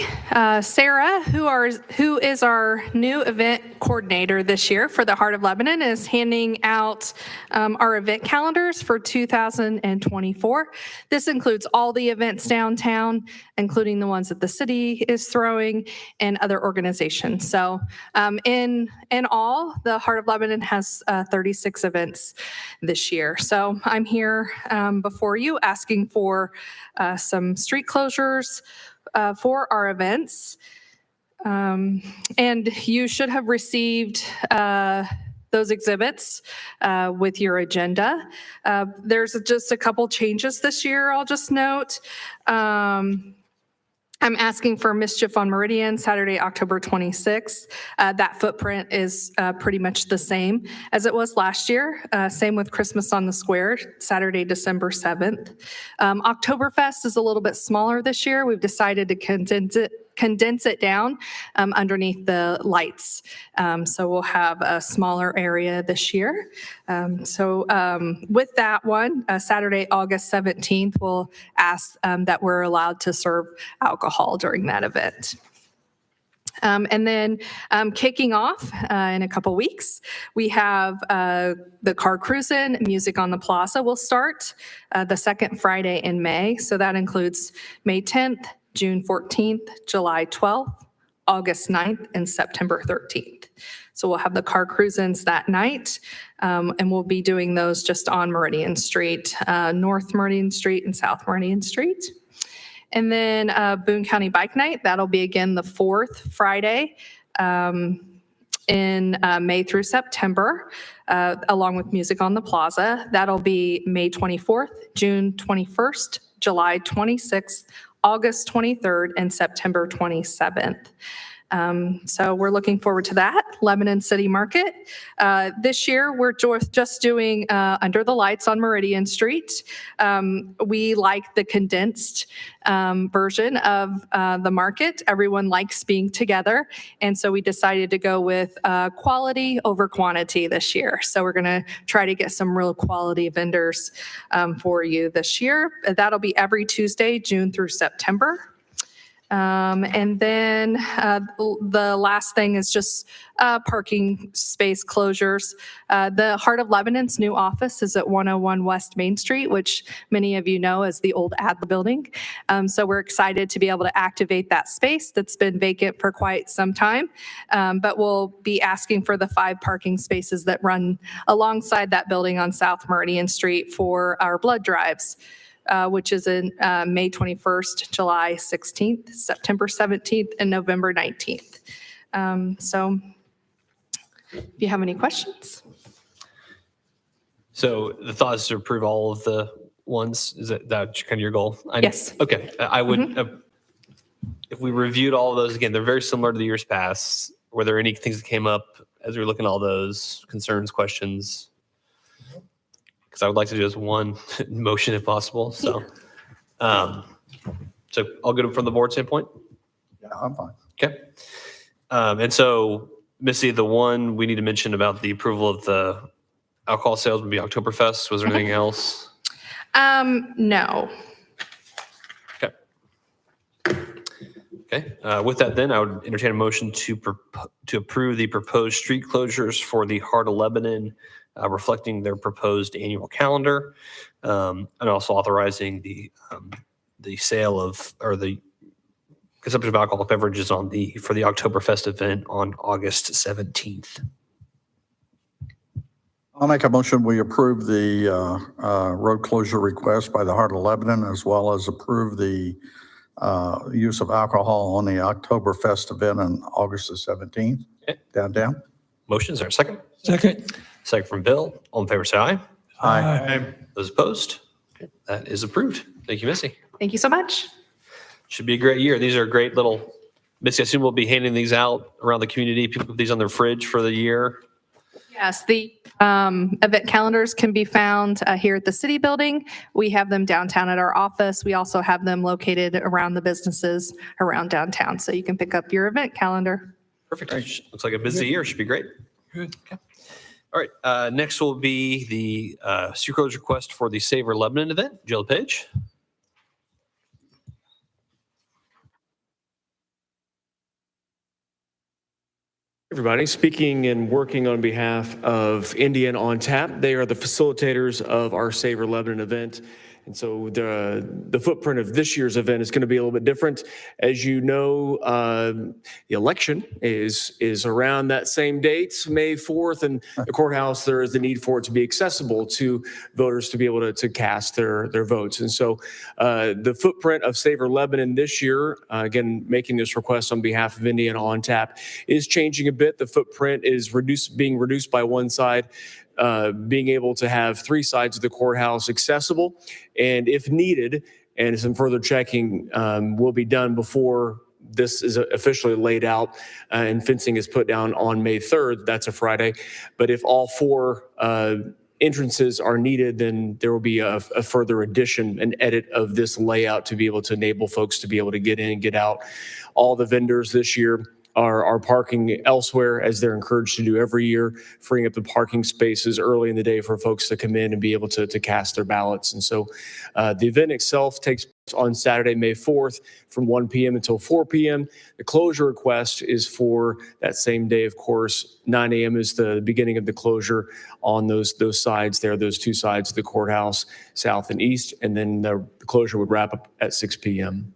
Sarah, who is our new event coordinator this year for the Heart of Lebanon, is handing out our event calendars for 2024. This includes all the events downtown, including the ones that the city is throwing and other organizations. So in all, the Heart of Lebanon has 36 events this year. So I'm here before you asking for some street closures for our events. And you should have received those exhibits with your agenda. There's just a couple changes this year, I'll just note. I'm asking for Mischief on Meridian, Saturday, October 26th. That footprint is pretty much the same as it was last year. Same with Christmas on the Square, Saturday, December 7th. Oktoberfest is a little bit smaller this year. We've decided to condense it down underneath the lights. So we'll have a smaller area this year. With that one, Saturday, August 17th, we'll ask that we're allowed to serve alcohol during that event. And then kicking off in a couple weeks, we have the car cruising, Music on the Plaza will start the second Friday in May. So that includes May 10th, June 14th, July 12th, August 9th, and September 13th. So we'll have the car cruisins that night, and we'll be doing those just on Meridian Street, North Meridian Street and South Meridian Street. And then Boone County Bike Night, that'll be again the fourth Friday in May through September, along with Music on the Plaza. That'll be May 24th, June 21st, July 26th, August 23rd, and September 27th. So we're looking forward to that. Lebanon City Market. This year, we're just doing Under the Lights on Meridian Street. We like the condensed version of the market. Everyone likes being together. And so we decided to go with quality over quantity this year. So we're going to try to get some real quality vendors for you this year. That'll be every Tuesday, June through September. And then the last thing is just parking space closures. The Heart of Lebanon's new office is at 101 West Main Street, which many of you know as the old Adler building. So we're excited to be able to activate that space that's been vacant for quite some time. But we'll be asking for the 5 parking spaces that run alongside that building on South Meridian Street for our blood drives. Which is in May 21st, July 16th, September 17th, and November 19th. So if you have any questions. So the thought is to approve all of the ones. Is that kind of your goal? Yes. Okay. I would, if we reviewed all of those again, they're very similar to the years past. Were there any things that came up as we were looking at all those concerns, questions? Because I would like to do just one motion if possible. So, so I'll get them from the board standpoint. Yeah, I'm fine. Okay. And so, Missy, the one we need to mention about the approval of the alcohol sales would be Oktoberfest. Was there anything else? No. Okay. Okay. With that, then I would entertain a motion to approve the proposed street closures for the Heart of Lebanon, reflecting their proposed annual calendar, and also authorizing the sale of, or the consumption of alcoholic beverages for the Oktoberfest event on August 17th. I'll make a motion, we approve the road closure request by the Heart of Lebanon, as well as approve the use of alcohol on the Oktoberfest event on August the 17th, Okay. downtown. Motion, is there a second? Second. Second from Bill. All in favor, say aye. Aye. Those opposed? Okay, that is approved. Thank you, Missy. Thank you so much. Should be a great year. These are great little, Missy, I assume we'll be handing these out around the community. People put these on their fridge for the year. Yeah, Yes, the event calendars can be found here at the city building. We have them downtown at our office. We also have them located around the businesses around downtown, so you can pick up your event calendar. Perfect. Looks like a busy year. Should be great. Good. Okay. All right. Next will be the street closure request for the Savor Lebanon event. Jill Page. Everybody, speaking and working on behalf of Indian on Tap. They are the facilitators of our Savor Lebanon event. And so the footprint of this year's event is going to be a little bit different. As you know, the election is around that same date, May 4th, and the courthouse, there is the need for it to be accessible to voters to be able to cast their votes. And so the footprint of Savor Lebanon this year, again, making this request on behalf of Indian on Tap, is changing a bit. The footprint is being reduced by one side, being able to have 3 sides of the courthouse accessible. And if needed, and some further checking will be done before this is officially laid out and fencing is put down on May 3rd, that's a Friday. But if all 4 entrances are needed, then there will be a further addition, an edit of this layout to be able to enable folks to be able to get in and get out. All the vendors this year are parking elsewhere, as they're encouraged to do every year, freeing up the parking spaces early in the day for folks to come in and be able to cast their ballots. And so the event itself takes place on Saturday, May 4th from 1 p.m. until 4 p.m. The closure request is for that same day, of course. 9 a.m. is the beginning of the closure on those sides there, those 2 sides of the courthouse, south and east. And then the closure would wrap up at 6 p.m.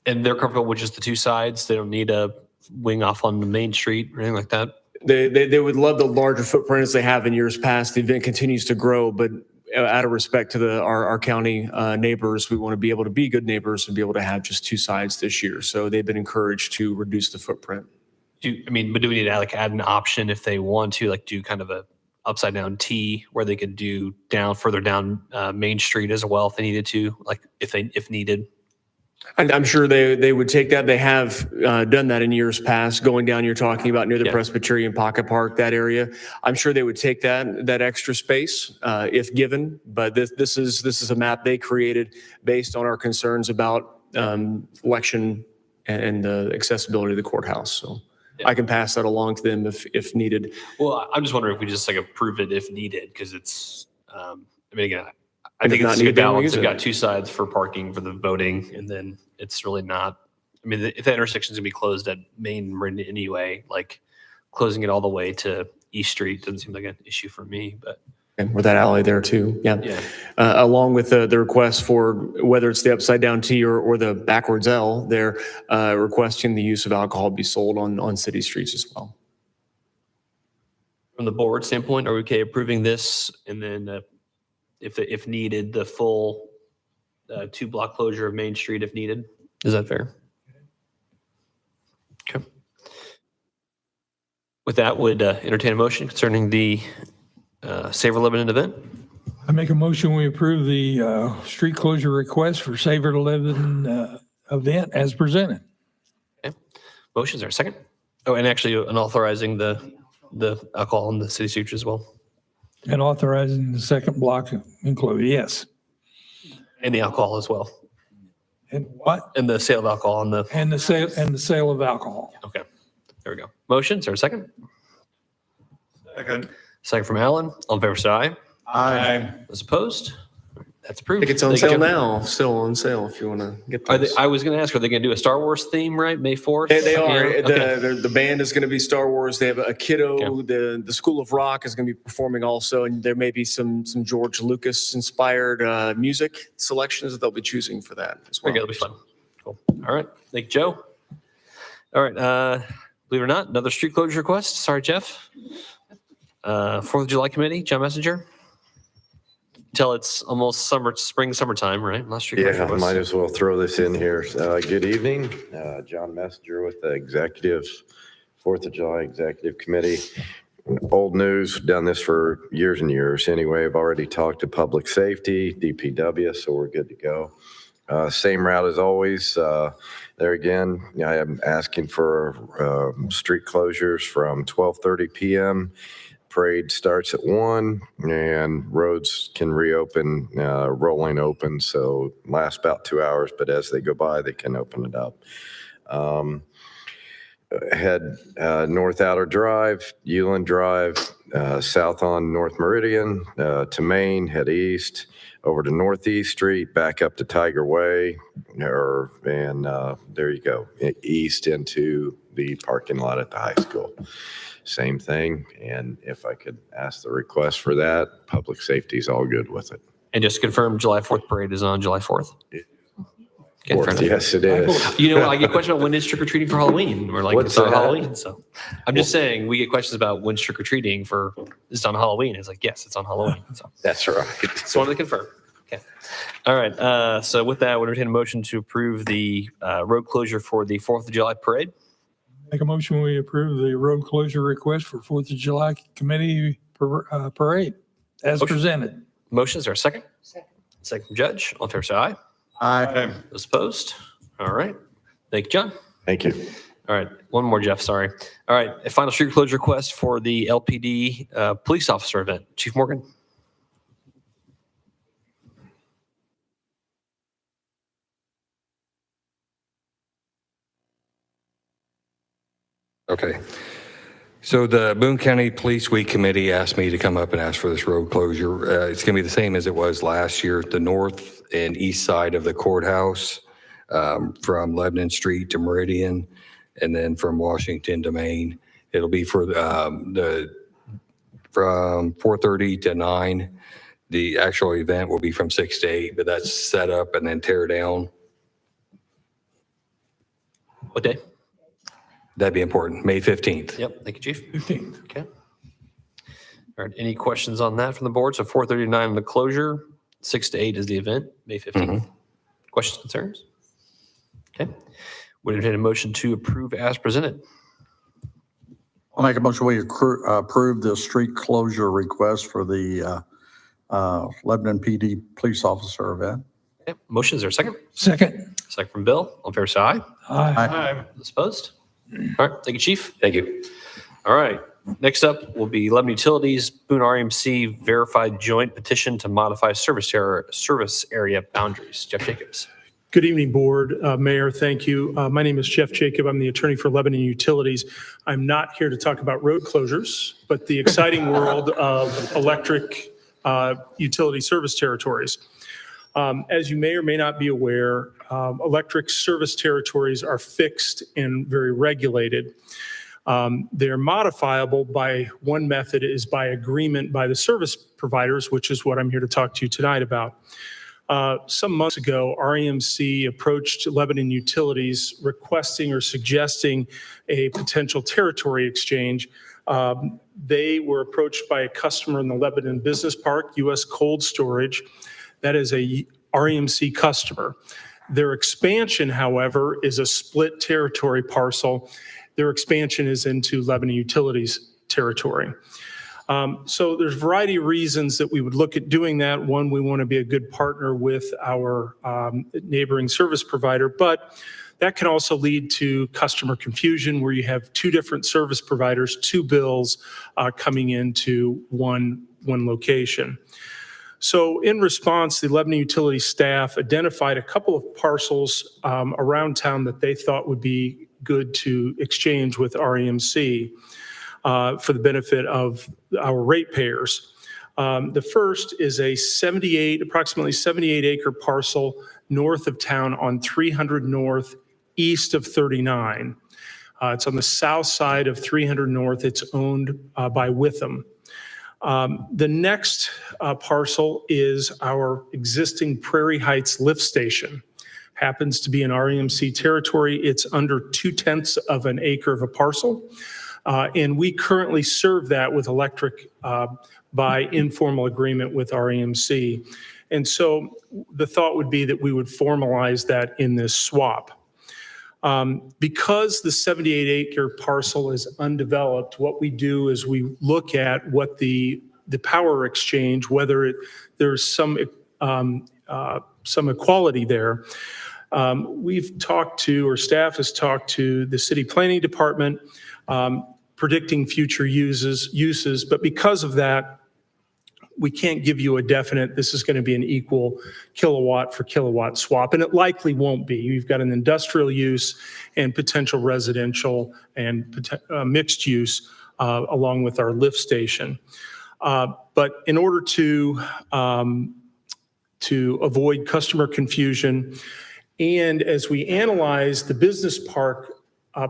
And they're comfortable with just the 2 sides. They don't need a wing off on the main street or anything like that. They would love the larger footprint as they have in years past. The event continues to grow, but out of respect to our county neighbors, we want to be able to be good neighbors and be able to have just 2 sides this year. So they've been encouraged to reduce the footprint. But do we need to add an option if they want to do kind of a upside down T where they could do further down Main Street as well if they needed to, if needed? I'm sure they would take that. They have done that in years past, going down, you're talking about near the Presbyterian Pocket Park, that area. I'm sure they would take that extra space if given, but this is a map they created based on our concerns about election and accessibility of the courthouse. So I can pass that along to them if needed. Well, I'm just wondering if we just approve it if needed, because it's, again, I think it's a good balance. We've got 2 sides for parking for the voting, and then it's really not. If that intersection is going to be closed at Main anyway, closing it all the way to East Street doesn't seem like an issue for me. But and with that alley there too, along with the request for whether it's the upside down T or the backwards L, they're requesting the use of alcohol be sold on city streets as well. From the board standpoint, are we okay approving this, and then if needed, the full 2-block closure of Main Street if needed? Is that fair? Okay. With that, would entertain a motion concerning the Savor Lebanon event. I make a motion, we approve the street closure request for Savor Lebanon event as presented. Okay. Motions are second. Oh, and actually authorizing the alcohol in the city streets as well. And authorizing the second block included, yes. And the alcohol as well. And what? And the sale of alcohol on the. And the sale of alcohol. Okay, there we go. Motions or second? Second. Second from Alan. All in favor, say aye. Aye. Those opposed? That's approved. I think it's on Thank you, sale Joe. now, still on sale if you want to get Are those. I was going to ask, are they going to do a Star Wars theme, right? May 4th? They are. Yeah, okay. The band is going to be Star Wars. They have a kiddo. Okay. The School of Rock is going to be performing also, and there may be some George Lucas inspired music selections that they'll be choosing for that as well. Okay, that'll be fun. Cool. All right. Thank you, Joe. All right. Believe it or not, another street closure request. Sorry, Jeff. 4th of July committee, John Messenger. Till it's almost summertime, right? Last street closure Yeah, request. might as well throw this in here. Good evening, John Messenger with the executives, 4th of July Executive Committee. Old news, done this for years and years. Anyway, I've already talked to public safety, DPW, so we're good to go. Same route as always. There again, I am asking for street closures from 12:30 PM. Parade starts at 1 and roads can reopen, rolling open. So last about 2 hours, but as they go by, they can open it up. Head North Outer Drive, Euland Drive, south on North Meridian to Main, head east over to Northeast Street, back up to Tiger Way, and there you go, east into the parking lot at the high school. Same thing, and if I could ask the request for that, public safety is all good with it. And just to confirm, July 4th parade is on July 4th. Okay, fair enough. Yes, it is. You know, I get questions about when is trick-or-treating for Halloween. We're like, What's it's on that? Halloween. So I'm just saying, we get questions about when's trick-or-treating for, it's on Halloween. It's like, yes, it's on Halloween. So That's right. just wanted to confirm. Okay. All right. So with that, I would entertain a motion to approve the road closure for the 4th of July parade. Make a motion, we approve the road closure request for 4th of July committee parade as Motion. presented. Motions are second? Second from Judge. All in favor, say aye. Aye. Those opposed? All right. Thank you, John. Thank you. All right. One more, Jeff. Sorry. All right. A final street closure request for the LPD police officer event. Chief Morgan. Okay. So the Boone County Police Week Committee asked me to come up and ask for this road closure. It's going to be the same as it was last year, the north and east side of the courthouse, from Lebanon Street to Meridian, and then from Washington to Main. It'll be for from 4:30 to 9. The actual event will be from 6 to 8, but that's set up and then tear down. What day? That'd be important. May 15th. Yep. Thank you, Chief. 15th. Okay. All right. Any questions on that from the board? So 4:30 to 9 the closure, 6 to 8 is the event, May 15th. Questions, concerns? Okay. Would entertain a motion to approve as presented. I'll make a motion, we approve the street closure request for the Lebanon PD police officer event. Okay. Motions are second. Second. Second from Bill. All in favor, say aye. Aye. Those opposed? All right. Thank you, Chief. Thank you. All right. Next up will be Lebanon Utilities Boone RMC verified joint petition to modify service area boundaries. Jeff Jacobs. Good evening, Board. Mayor, thank you. My name is Jeff Jacob. I'm the attorney for Lebanon Utilities. I'm not here to talk about road closures, but the exciting world of electric utility service territories. As you may or may not be aware, electric service territories are fixed and very regulated. They're modifiable by one method is by agreement by the service providers, which is what I'm here to talk to you tonight about. Some months ago, REMC approached Lebanon Utilities requesting or suggesting a potential territory exchange. They were approached by a customer in the Lebanon Business Park, U.S. Cold Storage. That is a REMC customer. Their expansion, however, is a split territory parcel. Their expansion is into Lebanon Utilities territory. So there's a variety of reasons that we would look at doing that. One, we want to be a good partner with our neighboring service provider, but that can also lead to customer confusion where you have two different service providers, two bills coming into one location. So in response, the Lebanon Utility staff identified a couple of parcels around town that they thought would be good to exchange with REMC for the benefit of our ratepayers. The first is a approximately 78 acre parcel north of town on 300 North, east of 39. It's on the south side of 300 North. It's owned by Witham. The next parcel is our existing Prairie Heights lift station. Happens to be in REMC territory. It's under 2/10 of an acre of a parcel. And we currently serve that with electric by informal agreement with REMC. And so the thought would be that we would formalize that in this swap. Because the 78 acre parcel is undeveloped, what we do is we look at what the power exchange, whether there's some equality there. We've talked to, or staff has talked to the city planning department, predicting future uses, but because of that, we can't give you a definite, this is going to be an equal kilowatt for kilowatt swap, and it likely won't be. You've got an industrial use and potential residential and mixed use along with our lift station. But in order to avoid customer confusion, and as we analyze the business park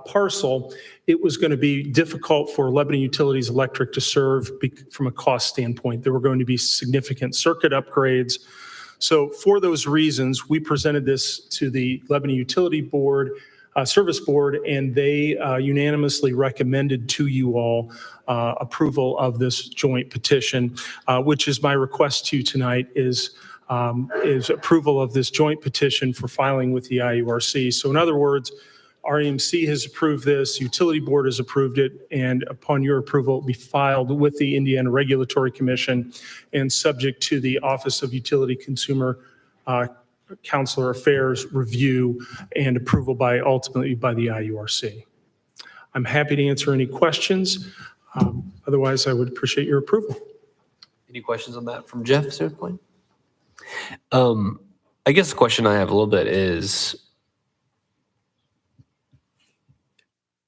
parcel, it was going to be difficult for Lebanon Utilities Electric to serve from a cost standpoint. There were going to be significant circuit upgrades. So for those reasons, we presented this to the Lebanon Utility Board, Service Board, and they unanimously recommended to you all approval of this joint petition, which is my request to you tonight is approval of this joint petition for filing with the IURC. So in other words, REMC has approved this, Utility Board has approved it, and upon your approval, it will be filed with the Indiana Regulatory Commission and subject to the Office of Utility Consumer Counselor Affairs review and approval ultimately by the IURC. I'm happy to answer any questions. Otherwise, I would appreciate your approval. Any questions on that from Jeff, sir? I guess the question I have a little bit is,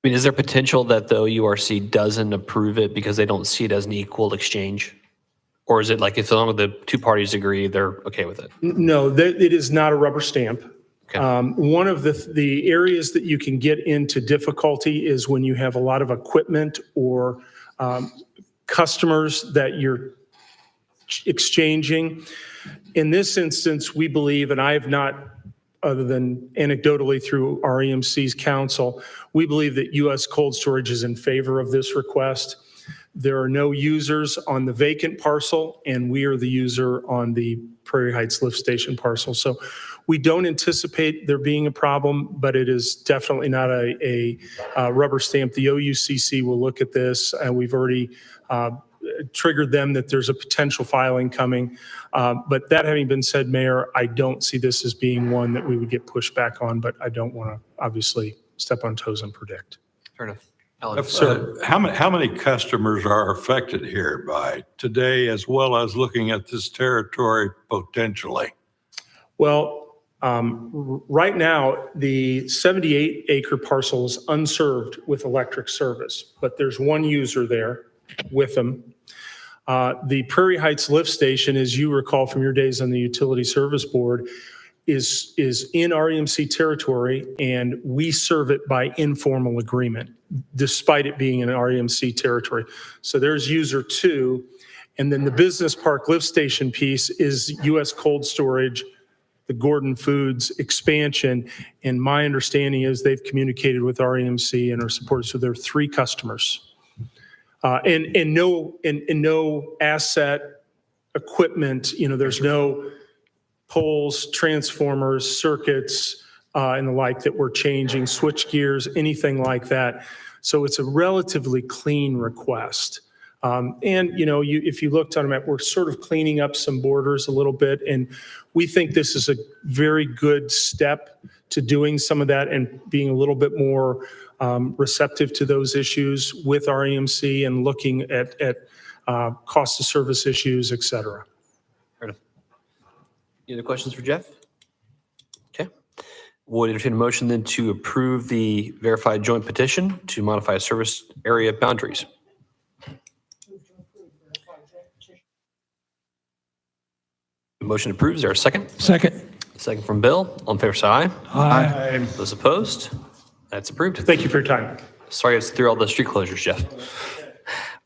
I mean, is there potential that the OURC doesn't approve it because they don't see it as an equal exchange? Or is it like if the two parties agree, they're okay with it? No, it is not a rubber stamp. Okay. One of the areas that you can get into difficulty is when you have a lot of equipment or customers that you're exchanging. In this instance, we believe, and I have not, other than anecdotally through REMC's counsel, we believe that U.S. Cold Storage is in favor of this request. There are no users on the vacant parcel, and we are the user on the Prairie Heights Lift Station parcel. So we don't anticipate there being a problem, but it is definitely not a rubber stamp. The OUCC will look at this, and we've already triggered them that there's a potential filing coming. But that having been said, Mayor, I don't see this as being one that we would get pushed back on, but I don't want to obviously step on toes and predict. Fair enough. Alan. How many customers are affected here by today, as well as looking at this territory potentially? Well, right now, the 78-acre parcel is unserved with electric service, but there's one user there with them. The Prairie Heights Lift Station, as you recall from your days on the Utility Service Board, is in REMC territory, and we serve it by informal agreement, despite it being in REMC territory. So there's user 2, and then the business park lift station piece is U.S. Cold Storage, the Gordon Foods expansion, and my understanding is they've communicated with REMC and are supported. So there are 3 customers. And no asset equipment, there's no poles, transformers, circuits, and the like that we're changing, switch gears, anything like that. So it's a relatively clean request. If you looked on a map, we're sort of cleaning up some borders a little bit, and we think this is a very good step to doing some of that and being a little bit more receptive to those issues with REMC and looking at cost of service issues, et cetera. Fair enough. Any other questions for Jeff? Okay. We'll entertain a motion then to approve the verified joint petition to modify service area boundaries. The motion approves. Is there a second? Second. Second from Bill. All in favor, say aye. Aye. Those opposed? That's approved. Thank you for your time. Sorry I was through all the street closures, Jeff.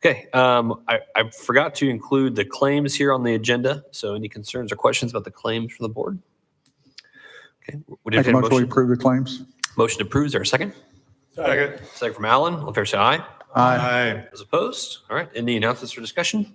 Okay, I forgot to include the claims here on the agenda. So any concerns or questions about the claims from the board? Okay. Make a motion to approve the claims. Motion approved. Is there a second? Second. Second from Alan. All in favor, say aye. Aye. Those opposed? All right. Any announcements or discussion?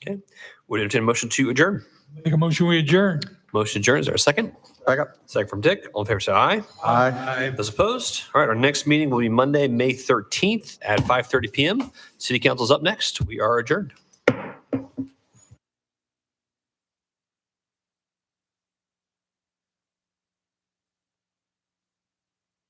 Okay. Would entertain a motion to adjourn. Make a motion, we adjourn. Motion adjourned. Is there a second? Second. Second from Dick. All in favor, say aye. Aye. Those opposed? All right. Our next meeting will be Monday, May 13th at 5:30 p.m. City Council's up next. We are adjourned.